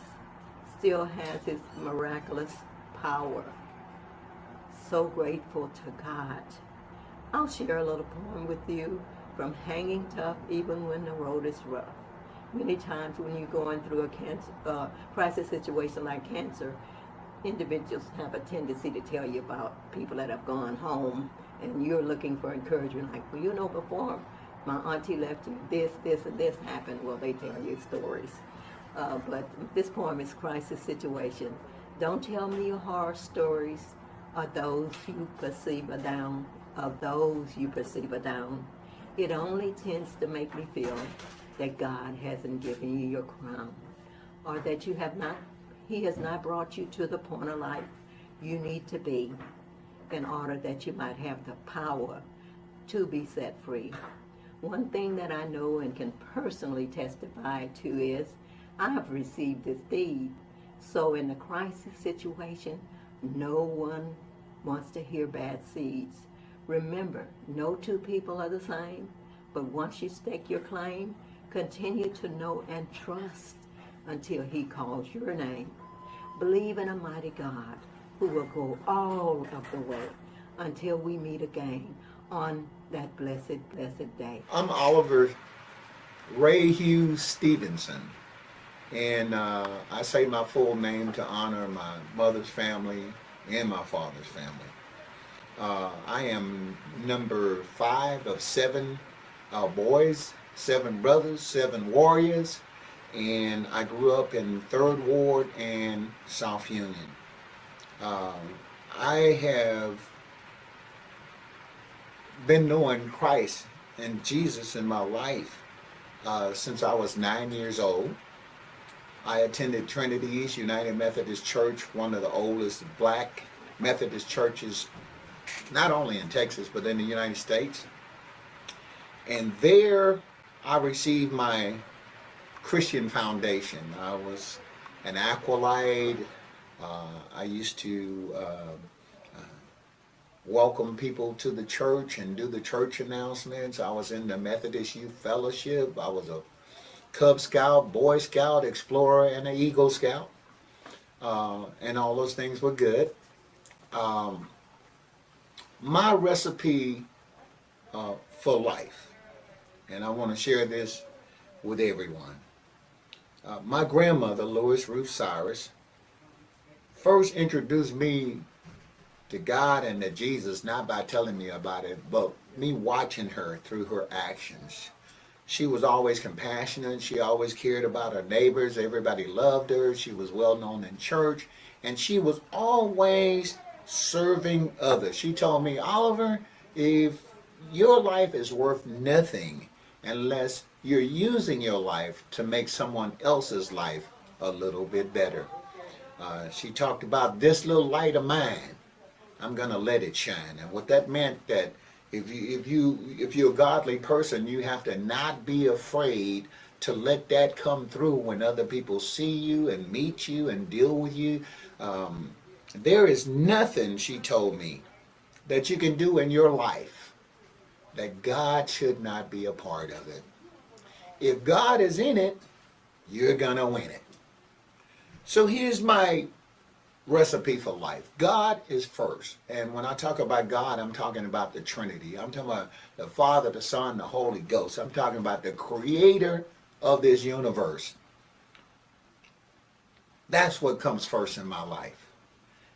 still has its miraculous power. So grateful to God. I'll share a little poem with you from Hanging Tough Even When the Road is Rough. Many times when you're going through a crisis situation like cancer, individuals have a tendency to tell you about people that have gone home, and you're looking for encouragement, like, well, you know, before my auntie left you, this, and this happened. Well, they tell you stories. But this poem is Crisis Situation. Don't tell me your horror stories of those you perceive are down, It only tends to make me feel that God hasn't given you your crown, or that He has not brought you to the point of life you need to be in order that you might have the power to be set free. One thing that I know and can personally testify to is I have received this deed. So in the crisis situation, no one wants to hear bad seeds. Remember, no two people are the same, but once you stake your claim, continue to know and trust until He calls your name. Believe in a mighty God who will go all of the way until we meet again on that blessed, blessed day. I'm Oliver Ray Hughes Stevenson, and I say my full name to honor my mother's family and my father's family. I am number 5 of 7 boys, 7 brothers, 7 warriors, and I grew up in 3rd Ward and South Union. I have been knowing Christ and Jesus in my life since I was 9 years old. I attended Trinity East United Methodist Church, one of the oldest black Methodist churches, not only in Texas, but in the United States. And there I received my Christian foundation. I was an acolyte. I used to welcome people to the church and do the church announcements. I was in the Methodist Youth Fellowship. I was a Cub Scout, Boy Scout, Explorer, and an Eagle Scout. And all those things were good. My recipe for life, and I want to share this with everyone. My grandmother, Lois Ruth Cyrus, first introduced me to God and to Jesus, not by telling me about it, but me watching her through her actions. She was always compassionate. She always cared about her neighbors. Everybody loved her. She was well known in church, and she was always serving others. She told me, Oliver, if your life is worth nothing unless you're using your life to make someone else's life a little bit better. She talked about this little light of mine, I'm gonna let it shine. And what that meant, that if you're a godly person, you have to not be afraid to let that come through when other people see you and meet you and deal with you. There is nothing, she told me, that you can do in your life that God should not be a part of it. If God is in it, you're gonna win it. So here's my recipe for life. God is first. And when I talk about God, I'm talking about the Trinity. I'm talking about the Father, the Son, the Holy Ghost. I'm talking about the creator of this universe. That's what comes first in my life.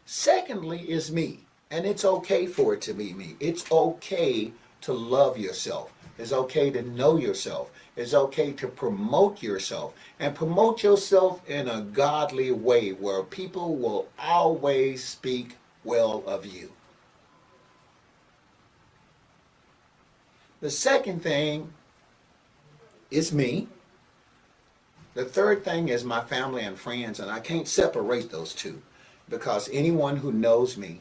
Secondly is me. And it's okay for it to be me. It's okay to love yourself. It's okay to know yourself. It's okay to promote yourself, and promote yourself in a godly way where people will always speak well of you. The second thing is me. The third thing is my family and friends, and I can't separate those two, because anyone who knows me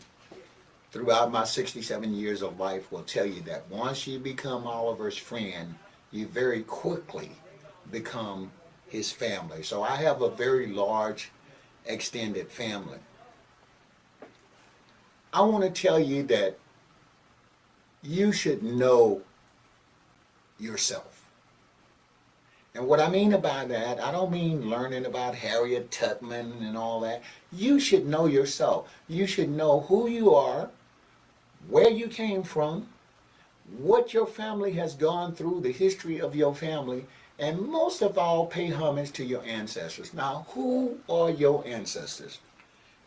throughout my 67 years of life will tell you that once you become Oliver's friend, you very quickly become his family. So I have a very large extended family. I want to tell you that you should know yourself. And what I mean by that, I don't mean learning about Harriet Tubman and all that. You should know yourself. You should know who you are, where you came from, what your family has gone through, the history of your family, and most of all, pay homage to your ancestors. Now, who are your ancestors?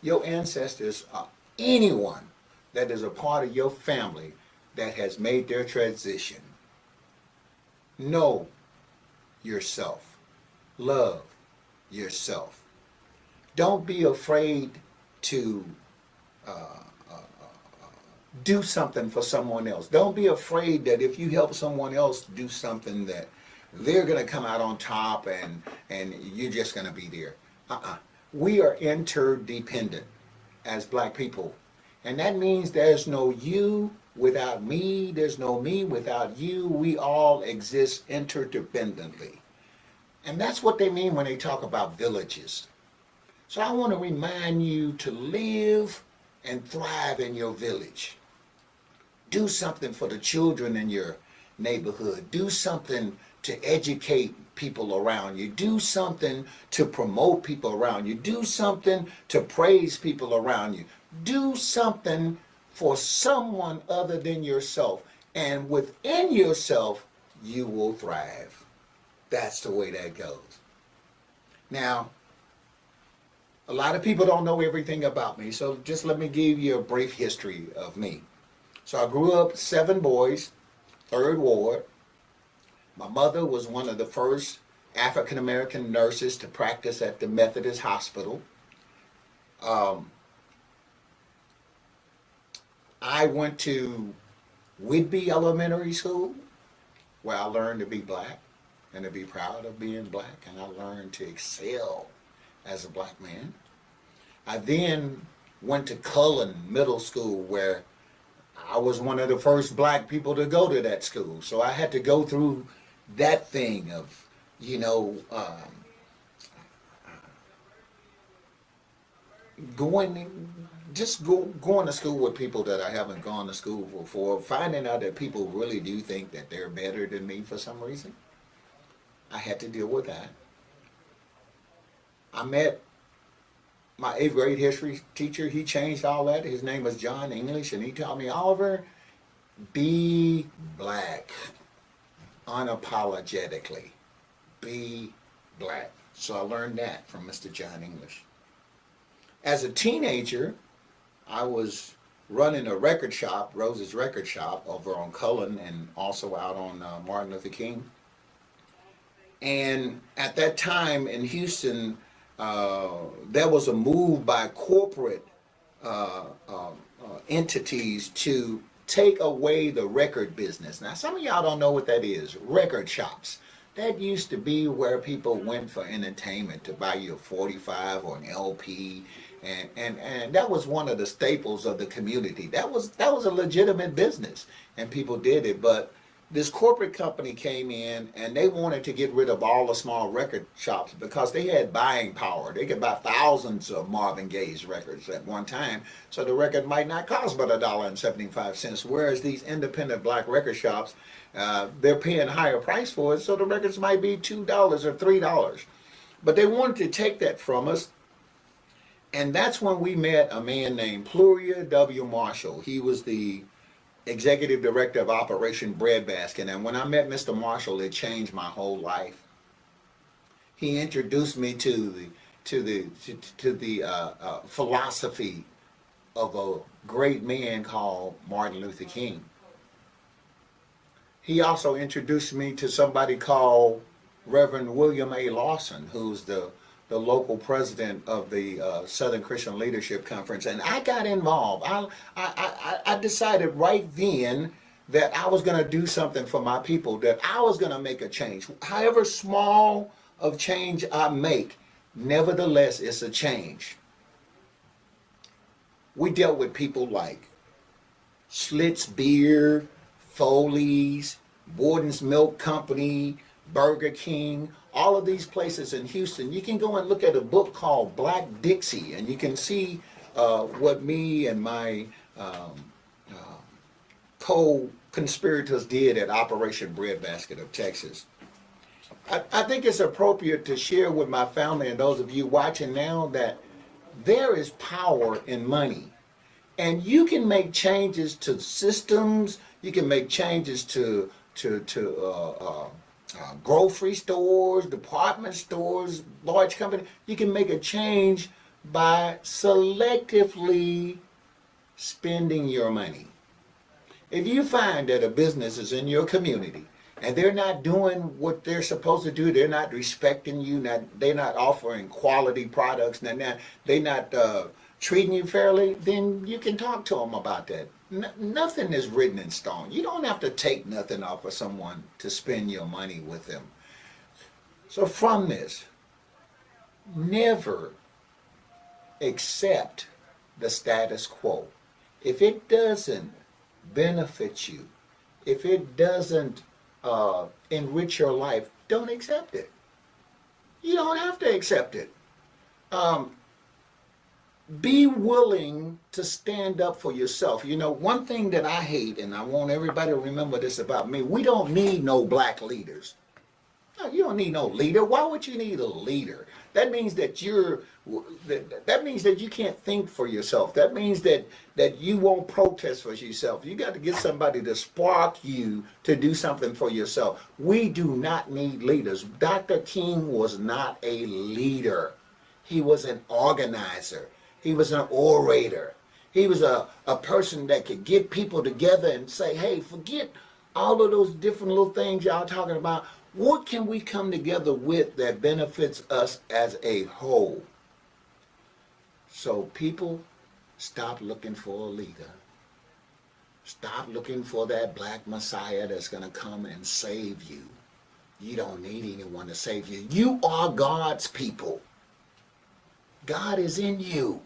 Your ancestors are anyone that is a part of your family that has made their transition. Know yourself. Love yourself. Don't be afraid to do something for someone else. Don't be afraid that if you help someone else do something that they're going to come out on top and you're just going to be there. We are interdependent as black people. And that means there's no you without me, there's no me without you. We all exist interdependently. And that's what they mean when they talk about villages. So I want to remind you to live and thrive in your village. Do something for the children in your neighborhood. Do something to educate people around you. Do something to promote people around you. Do something to praise people around you. Do something for someone other than yourself. And within yourself, you will thrive. That's the way that goes. Now, a lot of people don't know everything about me, so just let me give you a brief history of me. So I grew up 7 boys, 3rd Ward. My mother was one of the first African-American nurses to practice at the Methodist Hospital. I went to Whitby Elementary School, where I learned to be black and to be proud of being black, and I learned to excel as a black man. I then went to Cullen Middle School, where I was one of the first black people to go to that school. So I had to go through that thing of, going to school with people that I haven't gone to school before, finding out that people really do think that they're better than me for some reason. I had to deal with that. I met my 8th grade history teacher. He changed all that. His name was John English, and he taught me, Oliver, be black unapologetically. Be black. So I learned that from Mr. John English. As a teenager, I was running a record shop, Rose's Record Shop, over on Cullen and also out on Martin Luther King. And at that time in Houston, there was a move by corporate entities to take away the record business. Now, some of y'all don't know what that is. Record shops. That used to be where people went for entertainment, to buy you a 45 or an LP, and that was one of the staples of the community. That was a legitimate business, and people did it. But this corporate company came in, and they wanted to get rid of all the small record shops because they had buying power. They could buy thousands of Marvin Gaye's records at one time, so the record might not cost but $1.75. Whereas these independent black record shops, they're paying a higher price for it, so the records might be $2 or $3. But they wanted to take that from us, and that's when we met a man named Pluria W. Marshall. He was the executive director of Operation Breadbasket, and when I met Mr. Marshall, it changed my whole life. He introduced me to the philosophy of a great man called Martin Luther King. He also introduced me to somebody called Reverend William A. Lawson, who's the local president of the Southern Christian Leadership Conference, and I got involved. I decided right then that I was going to do something for my people, that I was going to make a change. However small of change I make, nevertheless, it's a change. We dealt with people like Schlitz Beer, Foley's, Borden's Milk Company, Burger King, all of these places in Houston. You can go and look at a book called Black Dixie, and you can see what me and my co-conspirators did at Operation Breadbasket of Texas. I think it's appropriate to share with my family and those of you watching now that there is power in money. And you can make changes to systems, you can make changes to grocery stores, department stores, large companies. You can make a change by selectively spending your money. If you find that a business is in your community and they're not doing what they're supposed to do, they're not respecting you, they're not offering quality products, they're not treating you fairly, then you can talk to them about that. Nothing is written in stone. You don't have to take nothing off of someone to spend your money with them. So from this, never accept the status quo. If it doesn't benefit you, if it doesn't enrich your life, don't accept it. You don't have to accept it. Um, be willing to stand up for yourself. You know, one thing that I hate, and I want everybody to remember this about me, we don't need no black leaders. No, you don't need no leader. Why would you need a leader? That means that that means that you can't think for yourself. That means that you won't protest for yourself. You got to get somebody to spark you to do something for yourself. We do not need leaders. Dr. King was not a leader. He was an organizer. He was an orator. He was a person that could get people together and say, hey, forget all of those different little things y'all talking about. What can we come together with that benefits us as a whole? So people, stop looking for a leader. Stop looking for that black messiah that's going to come and save you. You don't need anyone to save you. You are God's people. God is in you.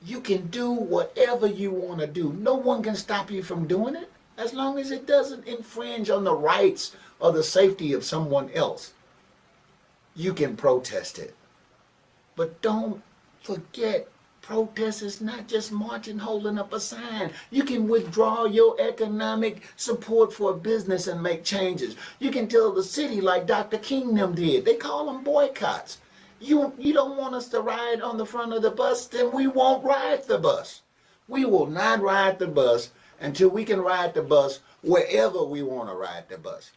You can do whatever you want to do. No one can stop you from doing it as long as it doesn't infringe on the rights or the safety of someone else. You can protest it. But don't forget, protest is not just marching, holding up a sign. You can withdraw your economic support for a business and make changes. You can tell the city like Dr. King them did. They call them boycotts. You don't want us to ride on the front of the bus, then we won't ride the bus. We will not ride the bus until we can ride the bus wherever we want to ride the bus.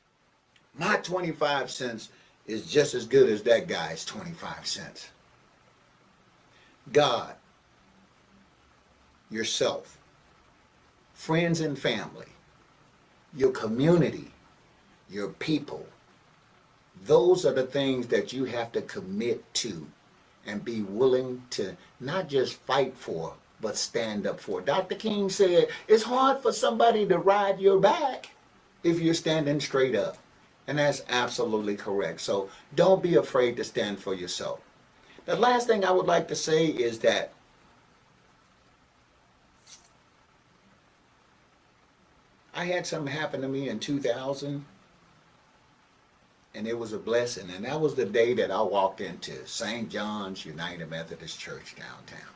My 25 cents is just as good as that guy's 25 cents. God, yourself, friends and family, your community, your people, those are the things that you have to commit to and be willing to not just fight for, but stand up for. Dr. King said, it's hard for somebody to ride your back if you're standing straight up. And that's absolutely correct. So don't be afraid to stand for yourself. The last thing I would like to say is that I had something happen to me in 2000. And it was a blessing. And that was the day that I walked into St. John's United Methodist Church downtown.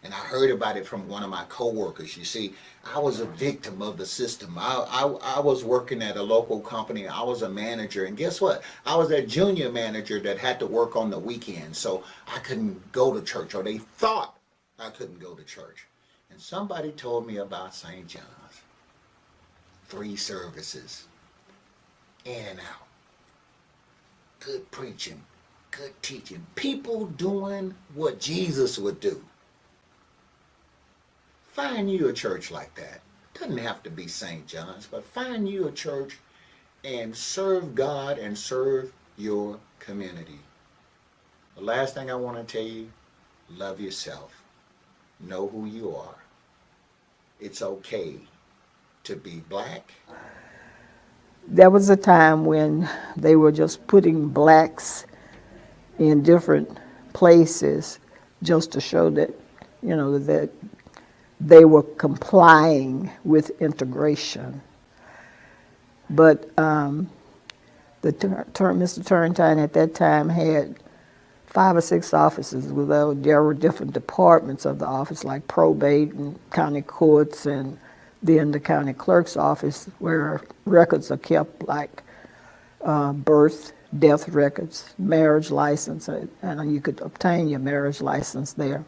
And I heard about it from one of my coworkers. You see, I was a victim of the system. I was working at a local company. I was a manager. And guess what? I was that junior manager that had to work on the weekends. So I couldn't go to church, or they thought I couldn't go to church. And somebody told me about St. John's. 3 services. In and out. Good preaching, good teaching. People doing what Jesus would do. Find you a church like that. Doesn't have to be St. John's, but find you a church and serve God and serve your community. The last thing I want to tell you, love yourself. Know who you are. It's okay to be black. There was a time when they were just putting blacks in different places just to show that, you know, that they were complying with integration. But Mr. Turrentine at that time had 5 or 6 offices. There were different departments of the office, like probate and county courts, and then the county clerk's office, where records are kept, like birth, death records, marriage license, and you could obtain your marriage license there.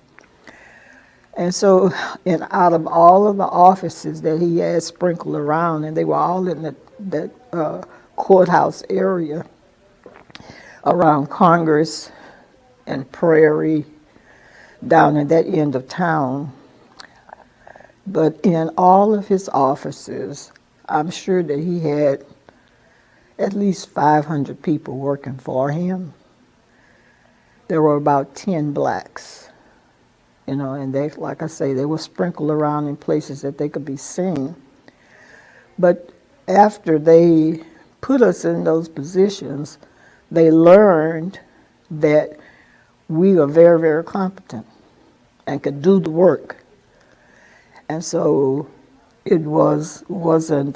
And so, out of all of the offices that he had sprinkled around, and they were all in that courthouse area around Congress and Prairie, down in that end of town. But in all of his offices, I'm sure that he had at least 500 people working for him. There were about 10 blacks, you know, and they, like I say, they were sprinkled around in places that they could be seen. But after they put us in those positions, they learned that we are very, very competent and could do the work. And so it wasn't.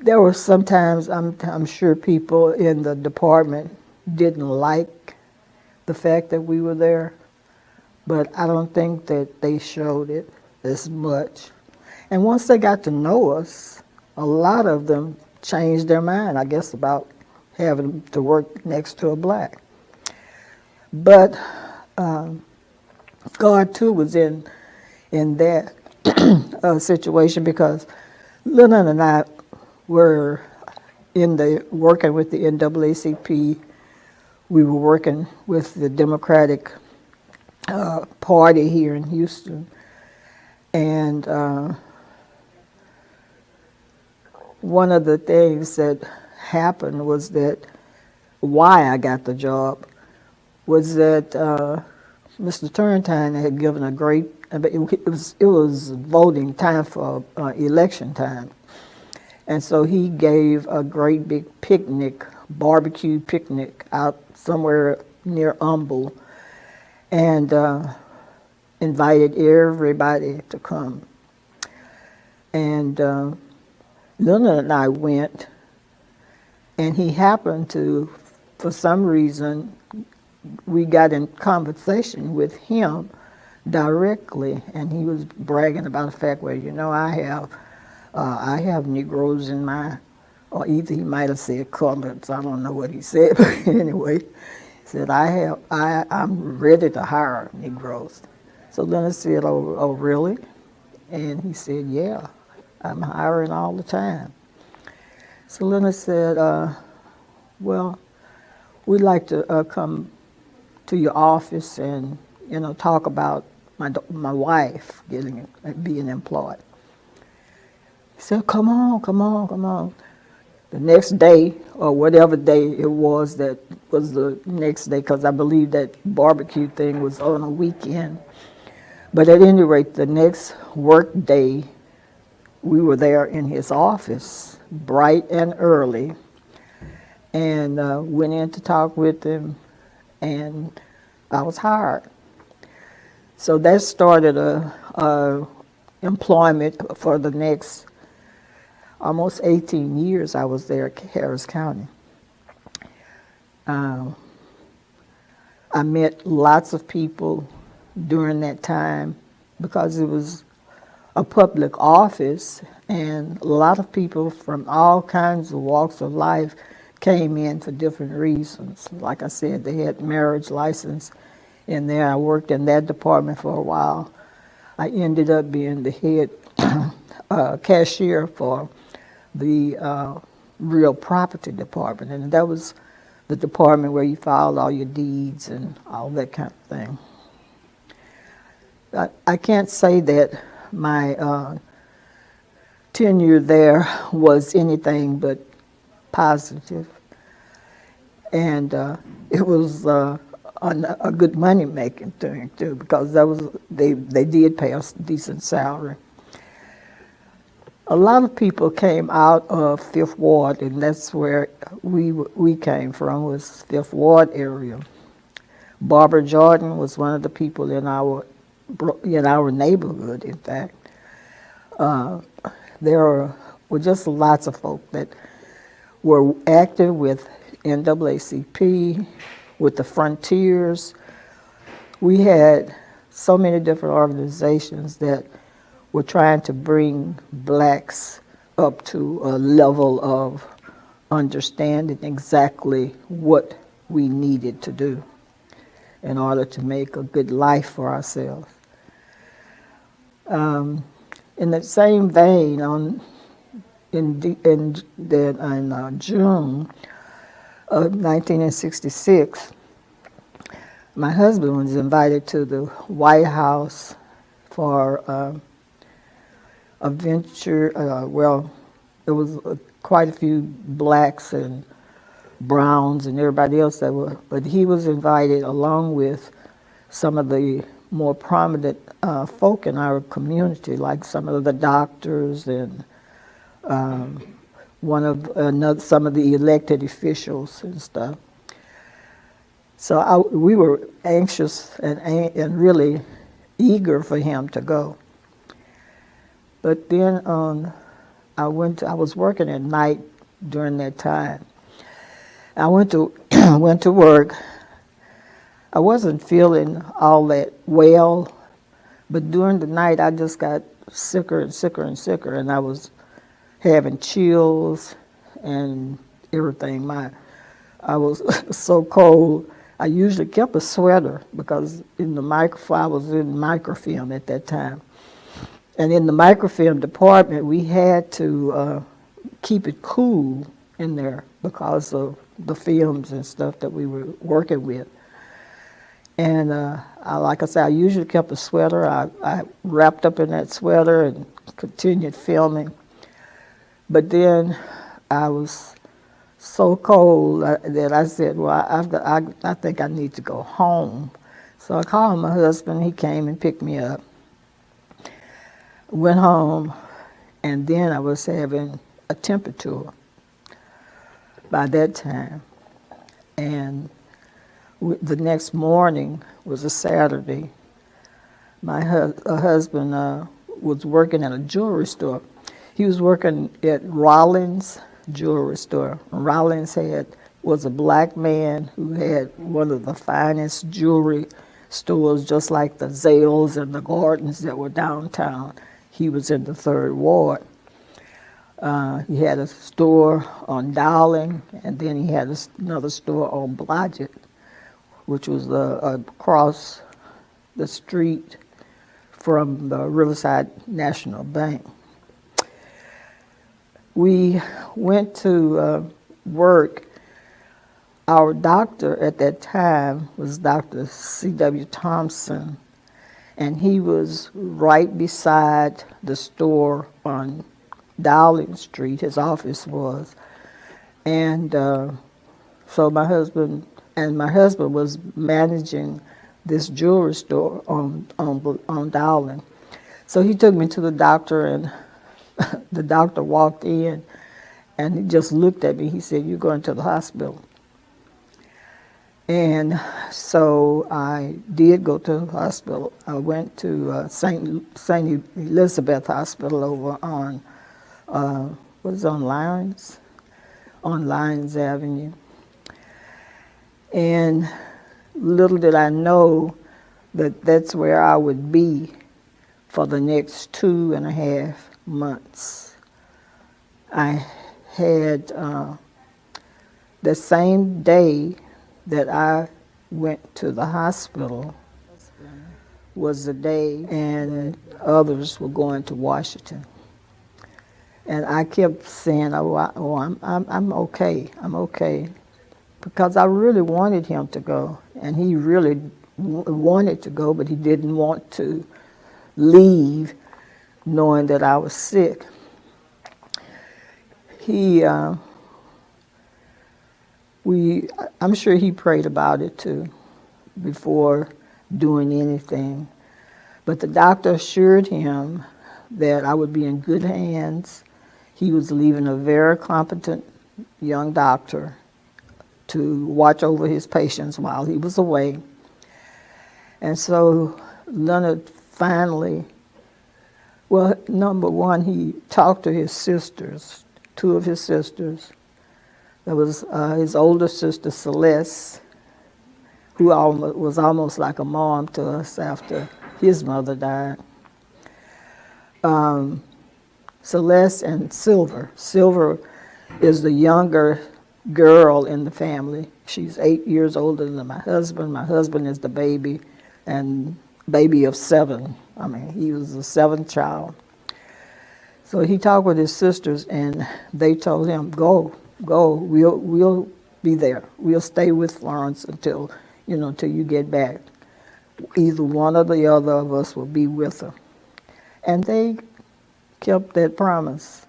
There were sometimes I'm sure people in the department didn't like the fact that we were there, but I don't think that they showed it as much. And once they got to know us, a lot of them changed their mind, I guess, about having to work next to a black. But God too was in that situation, because Lennon and I were working with the NAACP. We were working with the Democratic Party here in Houston, and one of the things that happened was that why I got the job was that Mr. Turrentine had given a great. It was voting time for election time, and so he gave a great big picnic, barbecue picnic out somewhere near Humble, and invited everybody to come. And Luna and I went, and he happened to, for some reason, we got in conversation with him directly, and he was bragging about the fact, well, you know, I have Negroes in my, or either he might have said coloreds, I don't know what he said, but anyway, he said, I'm ready to hire Negroes. So Leonard said, oh really? And he said, yeah, I'm hiring all the time. So Leonard said, well, we'd like to come to your office and, you know, talk about my wife being employed. He said, come on. The next day, or whatever day it was that was the next day, because I believe that barbecue thing was on a weekend. But at any rate, the next work day, we were there in his office, bright and early, and went in to talk with him, and I was hired. So that started a employment for the next almost 18 years. I was there at Harris County. I met lots of people during that time because it was a public office, and a lot of people from all kinds of walks of life came in for different reasons. Like I said, they had marriage license in there. I worked in that department for a while. I ended up being the head cashier for the real property department, and that was the department where you filed all your deeds and all that kind of thing. I can't say that my tenure there was anything but positive, and it was a good money making thing too, because that was they did pay us a decent salary. A lot of people came out of Fifth Ward, and that's where we came from, was Fifth Ward area. Barbara Jordan was one of the people in our neighborhood. In fact, there were just lots of folk that were active with NAACP, with the Frontiers. We had so many different organizations that were trying to bring blacks up to a level of understanding exactly what we needed to do in order to make a good life for ourselves. In the same vein, in June of 1966, my husband was invited to the White House for a venture. There was quite a few blacks and browns and everybody else but he was invited along with some of the more prominent folk in our community, like some of the doctors and some of the elected officials and stuff. So we were anxious and really eager for him to go. But then I was working at night during that time. I went to went to work. I wasn't feeling all that well, but during the night I just got sicker and sicker and sicker, and I was having chills and everything. I was so cold. I usually kept a sweater because I was in microfilm at that time. And in the microfilm department, we had to keep it cool in there because of the films and stuff that we were working with. And like I said, I usually kept a sweater. I wrapped up in that sweater and continued filming. But then I was so cold that I said, well, I think I need to go home. So I called my husband. He came and picked me up. Went home, and then I was having a temperature by that time. And the next morning was a Saturday. My husband was working at a jewelry store. He was working at Rollins Jewelry Store. Rollins was a black man who had one of the finest jewelry stores, just like the Zales and the Gardens that were downtown. He was in the 3rd Ward. He had a store on Dowling, and then he had another store on Blodgett, which was across the street from the Riverside National Bank. We went to work. Our doctor at that time was Dr. C.W. Thompson, and he was right beside the store on Dowling Street. His office was. And so my husband was managing this jewelry store on Dowling. So he took me to the doctor, and the doctor walked in, and he just looked at me. He said, "You're going to the hospital." And so I did go to the hospital. I went to St. Elizabeth Hospital over on, on Lyons? On Lyons Avenue. And little did I know that that's where I would be for the next 2.5 months. I had the same day that I went to the hospital was the day, and others were going to Washington. And I kept saying, I'm okay, I'm okay, because I really wanted him to go, and he really wanted to go, but he didn't want to leave knowing that I was sick. I'm sure he prayed about it too before doing anything. But the doctor assured him that I would be in good hands. He was leaving a very competent young doctor to watch over his patients while he was away. And so Leonard finally, well, number one, he talked to his sisters, 2 of his sisters. There was his older sister, Celeste, who was almost like a mom to us after his mother died. Celeste and Silver. Silver is the younger girl in the family. She's 8 years older than my husband. My husband is the baby, and baby of 7. I mean, he was the 7th child. So he talked with his sisters, and they told him, go, we'll be there. We'll stay with Florence until you get back. Either one or the other of us will be with her. And they kept that promise.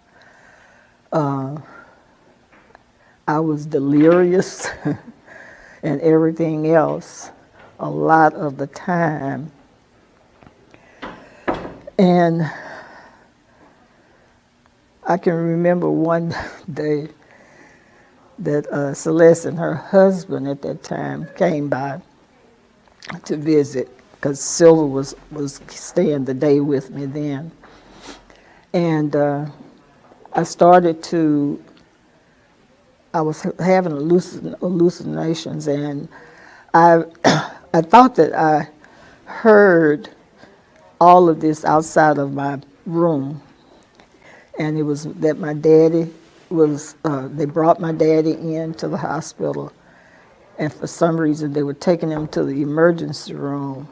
I was delirious and everything else a lot of the time. And I can remember one day that Celeste and her husband at that time came by to visit because Silver was staying the day with me then. And I started to, I was having hallucinations, and I, I thought that I heard all of this outside of my room. And it was that my daddy was, they brought my daddy into the hospital, and for some reason they were taking him to the emergency room,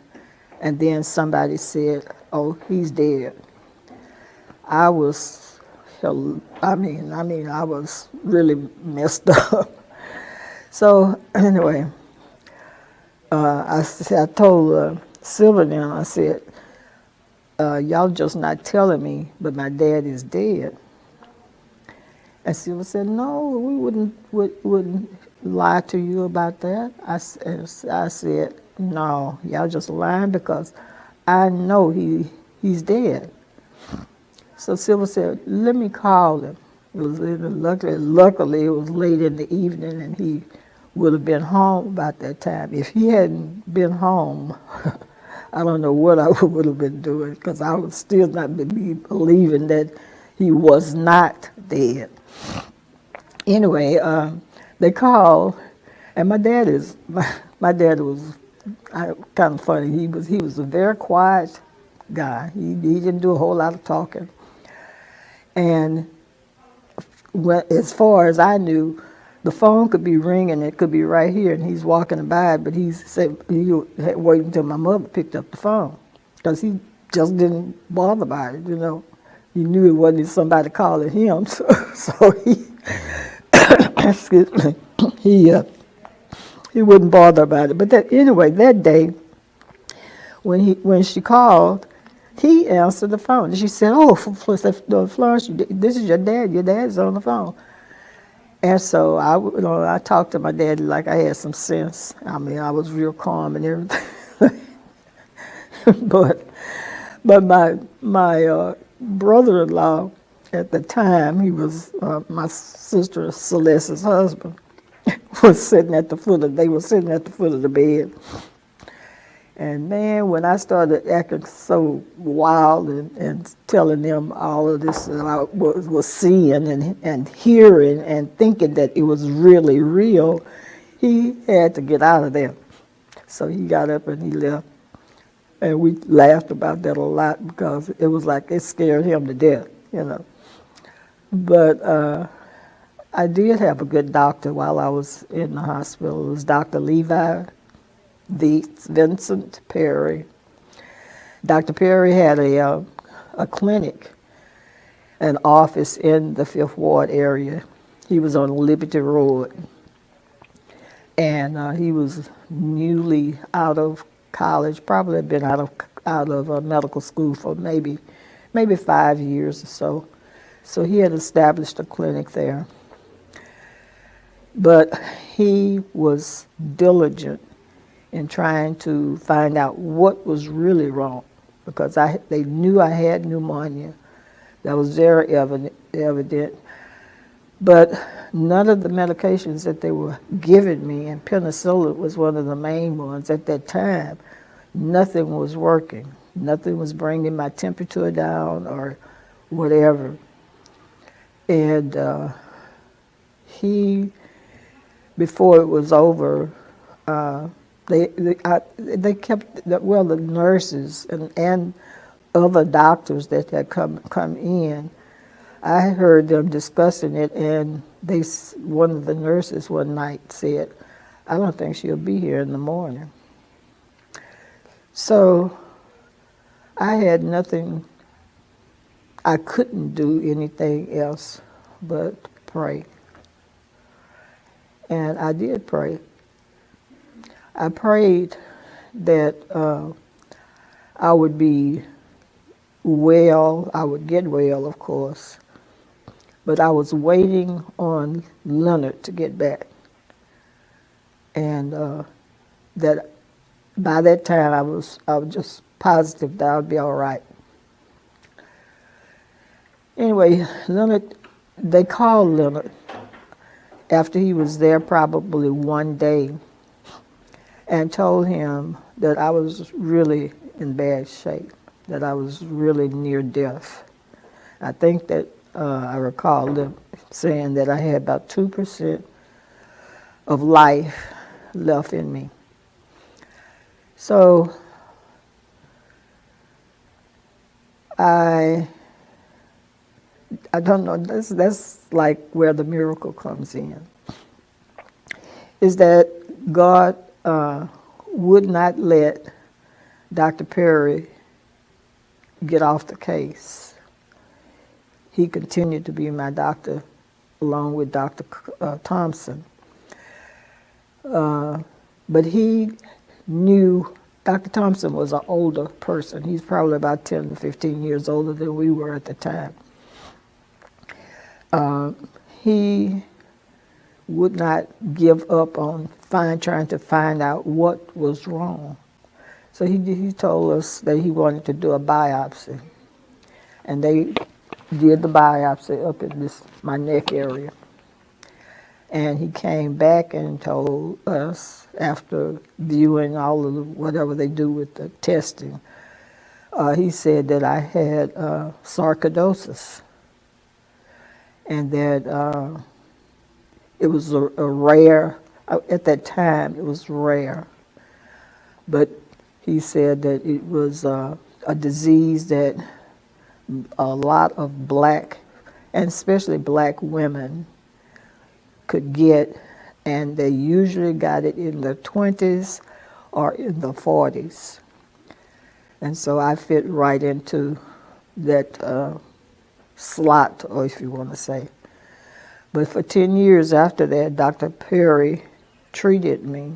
and then somebody said, "Oh, he's dead." I was, I was really messed up. So anyway, I told Silver now, I said, y'all just not telling me, but my dad is dead. And Silver said, no, we wouldn't lie to you about that. I said, no, y'all just lying because I know he's dead. So Silver said, let me call him. It was luckily it was late in the evening, and he would have been home about that time. If he hadn't been home, I don't know what I would have been doing, because I would still not be believing that he was not dead. Anyway, they called, and my dad was kind of funny. He was a very quiet guy. He didn't do a whole lot of talking. And as far as I knew, the phone could be ringing, it could be right here, and he's walking by, but he said he had waited until my mother picked up the phone, because he just didn't bother about it, you know. He knew it wasn't somebody calling him, so he, excuse me, he wouldn't bother about it. But anyway, that day, when she called, he answered the phone. And she said, "Oh, Florence, this is your dad. Your dad's on the phone." And so I talked to my daddy like I had some sense. I mean, I was real calm and everything. but my brother-in-law at the time, he was my sister Celeste's husband, they were sitting at the foot of the bed. And man, when I started acting so wild and telling them all of this that I was seeing and hearing and thinking that it was really real, he had to get out of there. So he got up and he left. And we laughed about that a lot because it was like it scared him to death, you know. But I did have a good doctor while I was in the hospital. It was Dr. Levi Vincent Perry. Dr. Perry had a clinic, an office in the Fifth Ward area. He was on Liberty Road, and he was newly out of college, probably had been out of medical school for maybe 5 years or so. So he had established a clinic there. But he was diligent in trying to find out what was really wrong, because they knew I had pneumonia. That was very evident. But none of the medications that they were giving me, and penicillin was one of the main ones at that time, nothing was working. Nothing was bringing my temperature down or whatever. And before it was over, they kept, the nurses and other doctors that had come in, I heard them discussing it, and one of the nurses one night said, "I don't think she'll be here in the morning." So I had nothing, I couldn't do anything else but pray. And I did pray. I prayed that I would be well, I would get well, of course, but I was waiting on Leonard to get back. And that by that time I was just positive that I would be all right. Anyway, Leonard, they called Leonard after he was there probably one day and told him that I was really in bad shape, that I was really near death. I think that I recall them saying that I had about 2% of life left in me. So I don't know, that's like where the miracle comes in, is that God would not let Dr. Perry get off the case. He continued to be my doctor along with Dr. Thompson. But he knew Dr. Thompson was an older person. He's probably about 10 to 15 years older than we were at the time. He would not give up on trying to find out what was wrong. So he told us that he wanted to do a biopsy. And they did the biopsy up in my neck area. And he came back and told us, after viewing all of whatever they do with the testing, he said that I had sarcoidosis, and that it was a rare, at that time it was rare, but he said that it was a disease that a lot of black, and especially black women, could get, and they usually got it in their 20s or in the 40s. And so I fit right into that slot, or if you want to say. But for 10 years after that, Dr. Perry treated me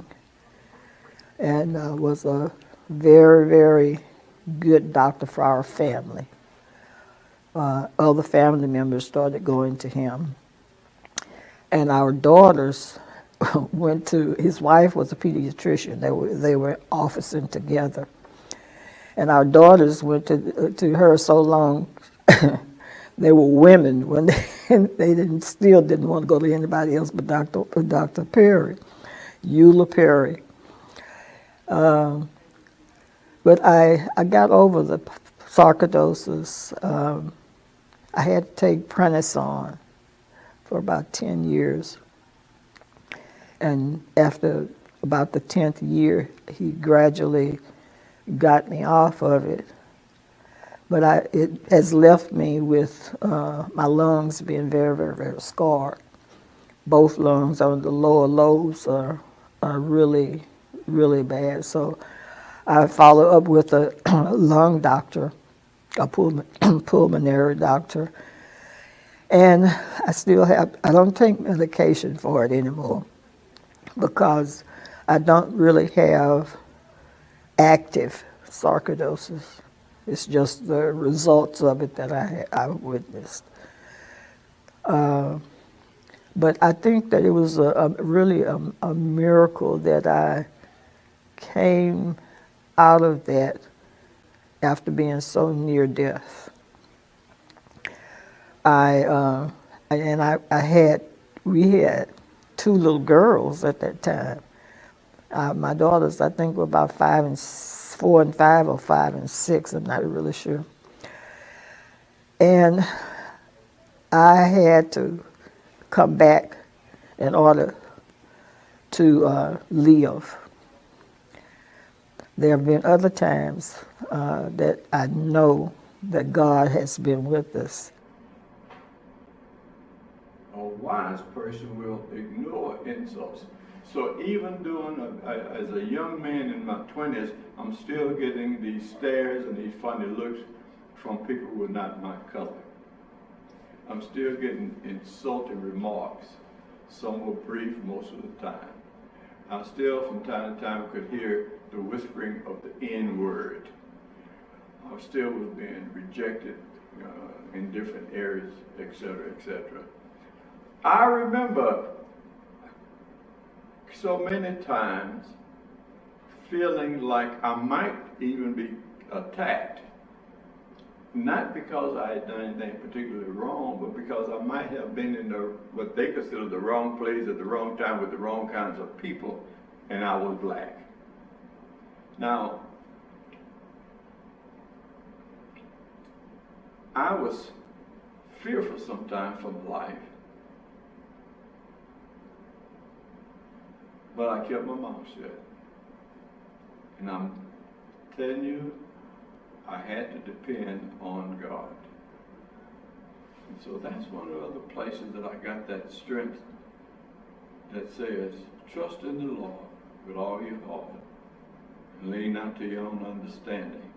and was a very, very good doctor for our family. Other family members started going to him. And our daughters went to, his wife was a pediatrician. They were officing together. And our daughters went to her so long, they were women when they still didn't want to go to anybody else but Dr. Perry, Eula Perry. But I got over the sarcoidosis. I had to take prednisone for about 10 years. And after about the 10th year, he gradually got me off of it. But it has left me with my lungs being very, very, very scarred. Both lungs on the lower lobes are really, really bad. So I follow up with a lung doctor, a pulmonary doctor. And I don't take medication for it anymore because I don't really have active sarcoidosis. It's just the results of it that I witnessed. But I think that it was really a miracle that I came out of that after being so near death. We had 2 little girls at that time. My daughters, I think, were about 4 and 5 or 5 and 6, I'm not really sure. And I had to come back in order to live. There have been other times that I know that God has been with us. A wise person will ignore insults. So even as a young man in my 20s, I'm still getting these stares and these funny looks from people who are not my color. I'm still getting insulting remarks. Some were brief most of the time. I still from time to time could hear the whispering of the N-word. I still was being rejected in different areas, etc., etc. I remember so many times feeling like I might even be attacked. not because I had done anything particularly wrong, but because I might have been in what they consider the wrong place at the wrong time with the wrong kinds of people, and I was black. Now, I was fearful sometimes for my life, but I kept my mouth shut. And I'm telling you, I had to depend on God. And so that's one of the other places that I got that strength that says, trust in the Lord with all your heart, and lean not to your own understanding.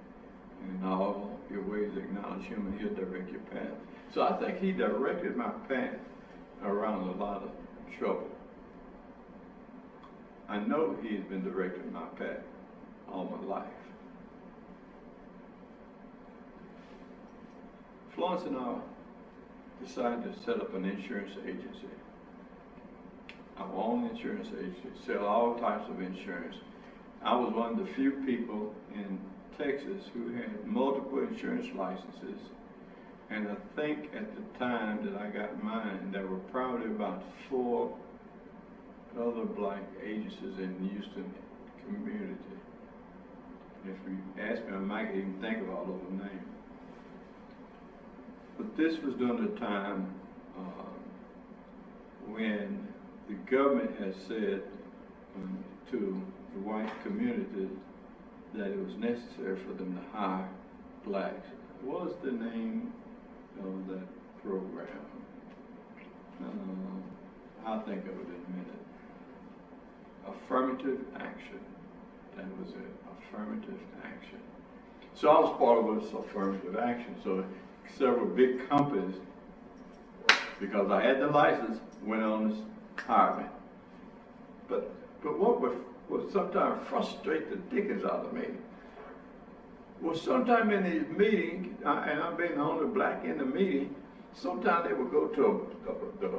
And in all your ways acknowledge him, and he'll direct your path. So I think he directed my path around a lot of trouble. I know he's been directing my path all my life. Florence and I decided to set up an insurance agency. Our own insurance agency, sell all types of insurance. I was one of the few people in Texas who had multiple insurance licenses, and I think at the time that I got mine, there were probably about 4 other black agencies in the Houston community. If you ask me, I might even think of all of the names. But this was during the time when the government had said to the white community that it was necessary for them to hire blacks. What was the name of that program? I'll think of it in a minute. Affirmative action. That was it. Affirmative action. So I was part of this affirmative action. So several big companies, because I had the license, went on this hire me. But what would sometimes frustrate the dickens out of me was sometimes in these meetings, and I've been the only black in the meeting, sometimes they would go to the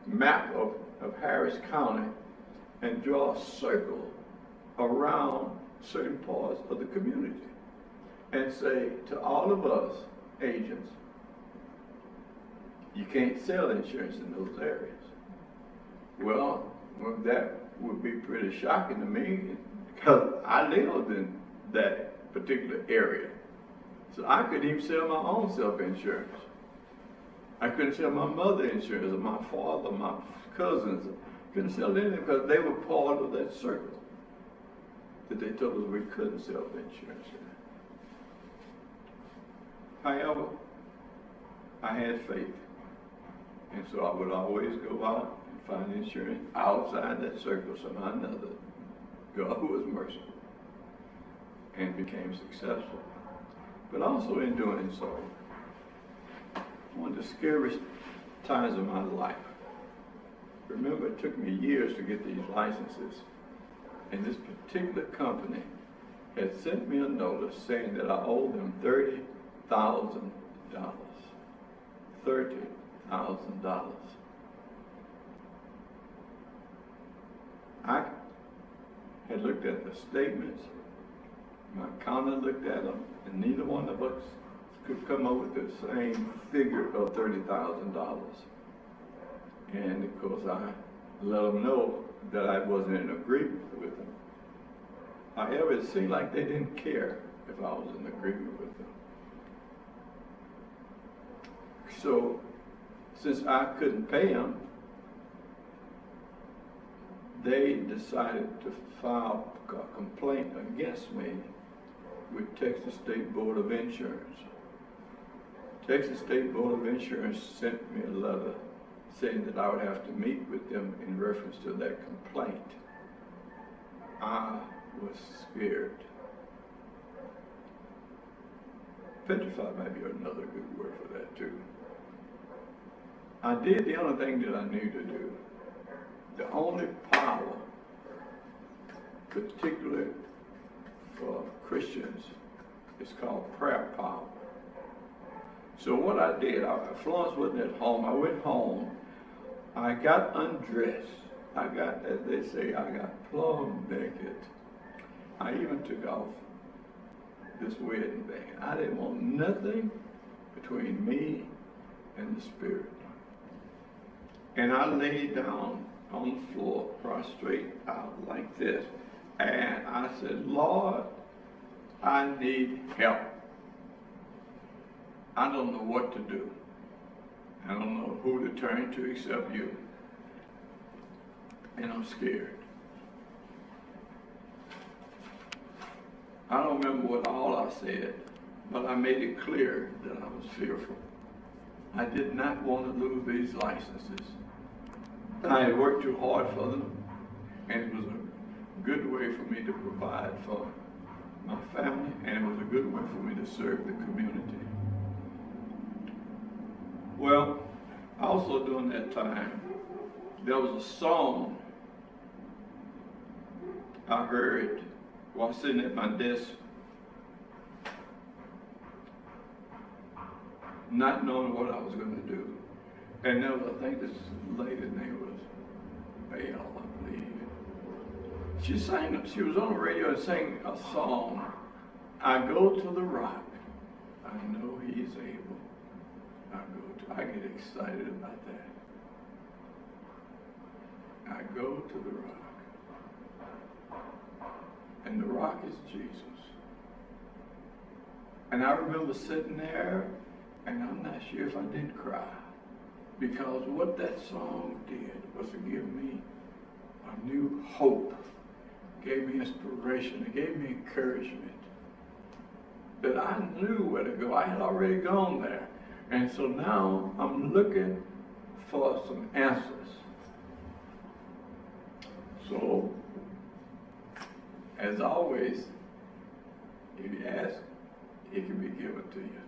map of Harris County and draw a circle around certain parts of the community and say to all of us agents, you can't sell insurance in those areas. Well, that would be pretty shocking to me because I lived in that particular area. So I couldn't even sell my own self-insurance. I couldn't sell my mother insurance, or my father, my cousins. Couldn't sell anything because they were part of that circle that they told us we couldn't sell insurance in. However, I had faith. And so I would always go out and find insurance outside that circle somehow or another. God was merciful and became successful. But also in doing so, one of the scariest times of my life. Remember, it took me years to get these licenses. And this particular company had sent me a notice saying that I owed them $30,000. $30,000. I had looked at the statements, my accountant looked at them, and neither one of us could come up with the same figure of $30,000. And of course I let them know that I wasn't in agreement with them. However, it seemed like they didn't care if I was in agreement with them. So, since I couldn't pay them, they decided to file a complaint against me with Texas State Board of Insurance. Texas State Board of Insurance sent me a letter saying that I would have to meet with them in reference to that complaint. I was scared. Petrified might be another good word for that too. I did the only thing that I knew to do. The only power, particularly for Christians, is called prayer power. So what I did, Florence wasn't at home. I went home. I got undressed. I got, as they say, I got plumb naked. I even took off this wedding band. I didn't want nothing between me and the Spirit. And I laid down on the floor, prostrate out like this. And I said, Lord, I need help. I don't know what to do. I don't know who to turn to except you. And I'm scared. I don't remember what all I said, but I made it clear that I was fearful. I did not want to lose these licenses. I had worked too hard for them, and it was a good way for me to provide for my family, and it was a good way for me to serve the community. Well, also during that time, there was a song I heard while sitting at my desk, not knowing what I was going to do. And there was, I think this lady's name was Belle, I believe. She was on the radio and sang a song, I go to the rock, I know he's able. I get excited about that. I go to the rock. And the rock is Jesus. And I remember sitting there, and I'm not sure if I did cry, because what that song did was to give me a new hope, gave me inspiration, it gave me encouragement, that I knew where to go. I had already gone there. And so now I'm looking for some answers. So, as always, if you ask, it can be given to you.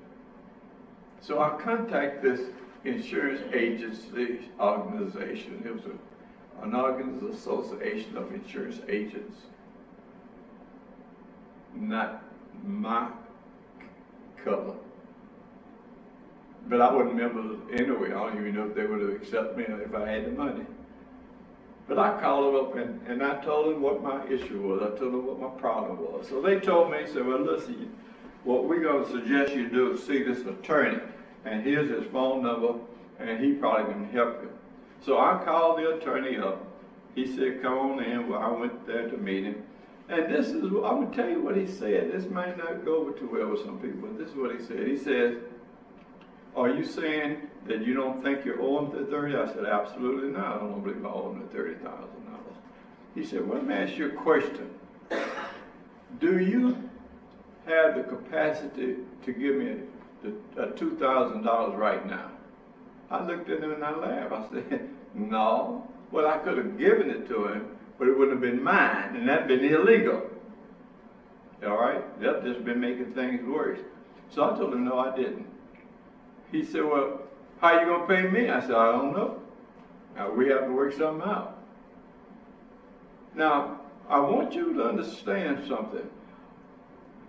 So I contact this insurance agency organization. It was an association of insurance agents. Not my color. But I wasn't a member anyway. I don't even know if they would have accepted me if I had the money. But I called them up and I told them what my issue was. I told them what my problem was. So they told me, said, well, listen, what we're going to suggest you do is see this attorney. And here's his phone number, and he probably can help you. So I called the attorney up. He said, come on in. Well, I went there to meet him. And this is, I'm going to tell you what he said. This might not go over too well with some people, but this is what he said. He says, are you saying that you don't think you owe him the $30,000? I said, absolutely not. I don't believe I owe him the $30,000. He said, well, let me ask you a question. Do you have the capacity to give me $2,000 right now? I looked at him and I laughed. I said, no. Well, I could have given it to him, but it wouldn't have been mine, and that'd been illegal. All right? That'd just been making things worse. So I told him, no, I didn't. He said, well, how are you going to pay me? I said, I don't know. Now, we have to work something out. Now, I want you to understand something.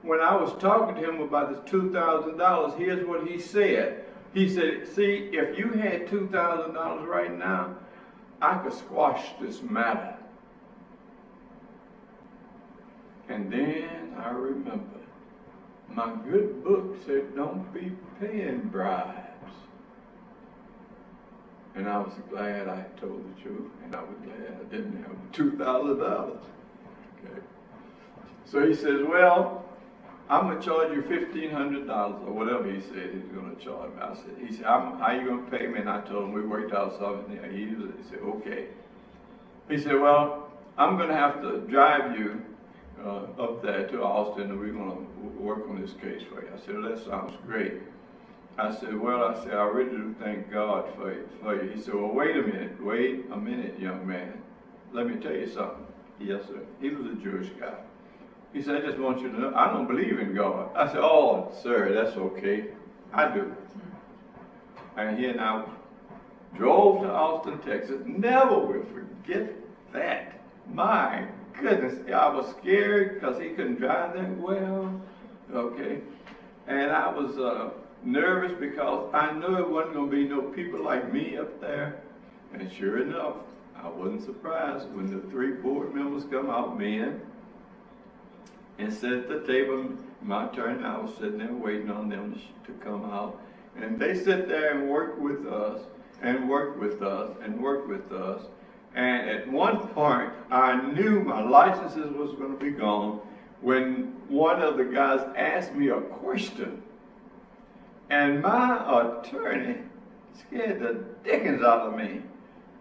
When I was talking to him about this $2,000, here's what he said. He said, see, if you had $2,000 right now, I could squash this matter. And then I remembered, my good book said, don't be paying bribes. And I was glad I told the truth, and I was glad I didn't have $2,000. Okay. So he says, well, I'm going to charge you $1,500 or whatever he said he was going to charge me. He said, how are you going to pay me? And I told him we worked out something. He said, okay. He said, well, I'm going to have to drive you up there to Austin, and we're going to work on this case for you. I said, well, that sounds great. I said, I really do thank God for you. He said, well, wait a minute, young man. Let me tell you something. Yes, sir. He was a Jewish guy. He said, I just want you to know, I don't believe in God. I said, oh, sir, that's okay. I do. And he and I drove to Austin, Texas. Never will forget that. My goodness, I was scared because he couldn't drive that well. Okay. And I was nervous because I knew it wasn't going to be no people like me up there. And sure enough, I wasn't surprised when the 3 board members come out, men, and sat at the table. My turn, I was sitting there waiting on them to come out. And they sit there and work with us, and work with us, and work with us. And at one point, I knew my licenses was going to be gone when one of the guys asked me a question. And my attorney scared the dickens out of me.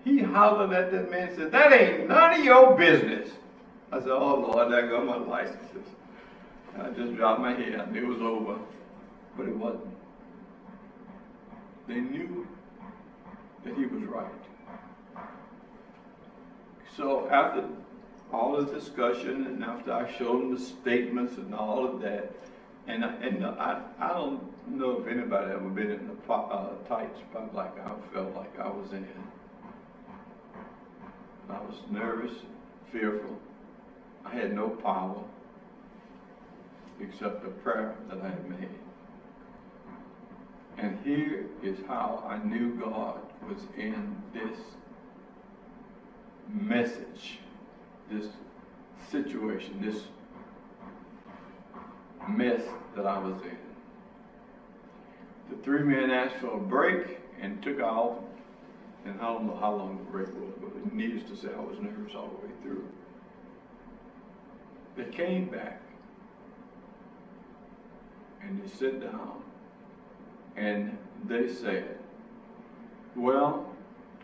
He hollered at that man and said, "That ain't none of your business." I said, "Oh Lord, there go my licenses." I just dropped my head. I knew it was over, but it wasn't. They knew that he was right. So after all the discussion and after I showed them the statements and all of that, and I don't know if anybody ever been in a tight spot like I felt like I was in. I was nervous, fearful. I had no power except the prayer that I had made. And here is how I knew God was in this message, this situation, this mess that I was in. The three men asked for a break and took off, and I don't know how long the break was, but needless to say, I was nervous all the way through. They came back, and they sat down, and they said, "Well,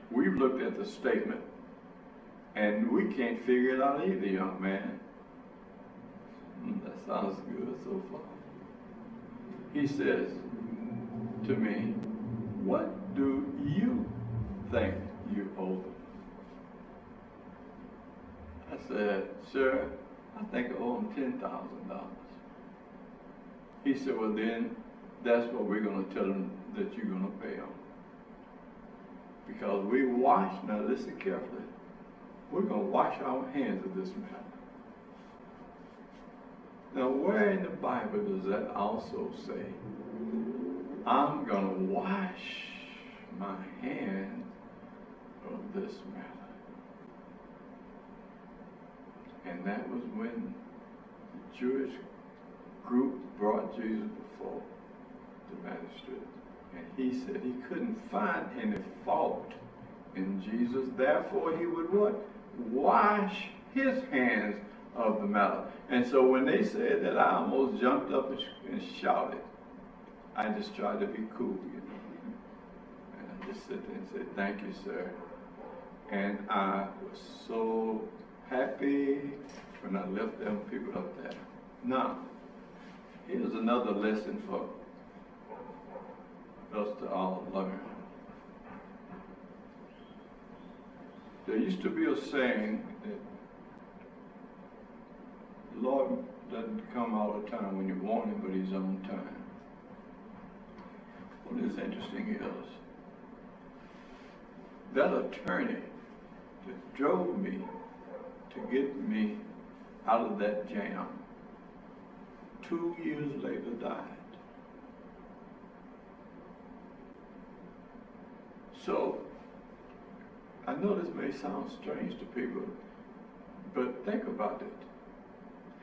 we've looked at the statement, and we can't figure it out either, young man." That sounds good so far. He says to me, "What do you think you owe them?" I said, "Sir, I think I owe them $10,000. He said, "Well then, that's what we're going to tell them that you're going to pay them. Because we wash," now listen carefully, "we're going to wash our hands of this matter." Now where in the Bible does that also say, I'm going to wash my hands of this matter? And that was when the Jewish group brought Jesus before the magistrate. And he said he couldn't find any fault in Jesus. Therefore, he would what? Wash his hands of the matter. And so when they said that, I almost jumped up and shouted. I just tried to be cool, you know. And I just sat there and said, "Thank you, sir." And I was so happy when I left them people up there. Now, here's another lesson for us to all learn. There used to be a saying that the Lord doesn't come all the time when you want him, but he's on time. What is interesting is that attorney that drove me to get me out of that jam 2 years later died. So, I know this may sound strange to people, but think about it.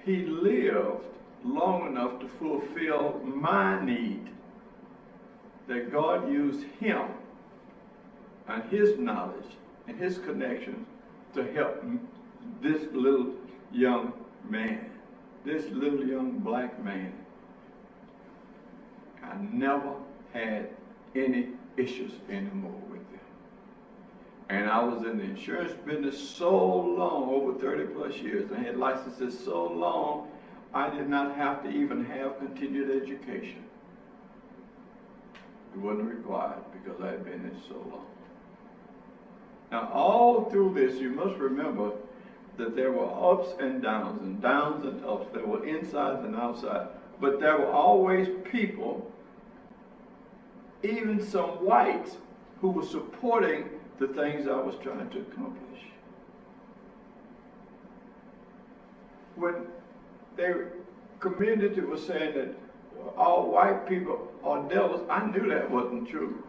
He lived long enough to fulfill my need, that God used him and his knowledge and his connections to help this little young man, this little young black man. I never had any issues anymore with them. And I was in the insurance business so long, over 30 plus years. I had licenses so long, I did not have to even have continued education. It wasn't required because I had been in so long. Now, all through this, you must remember that there were ups and downs and ups. There were insides and outsides. But there were always people, even some whites, who were supporting the things I was trying to accomplish. When their community was saying that all white people are devils, I knew that wasn't true.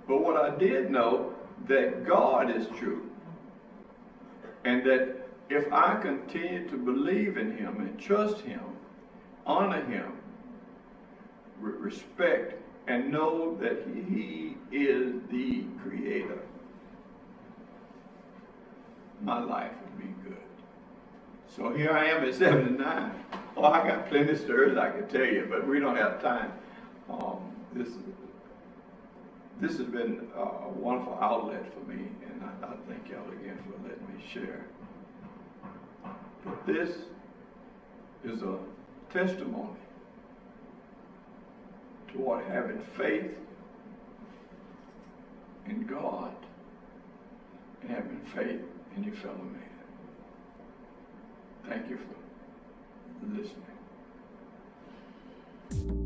But what I did know, that God is true. And that if I continue to believe in him and trust him, honor him, respect and know that He is the Creator, my life would be good. So here I am at 79. Oh, I got plenty of stories I could tell you, but we don't have time. This has been a wonderful outlet for me, and I thank y'all again for letting me share. But this is a testimony toward having faith in God and having faith in your fellow man. Thank you for listening.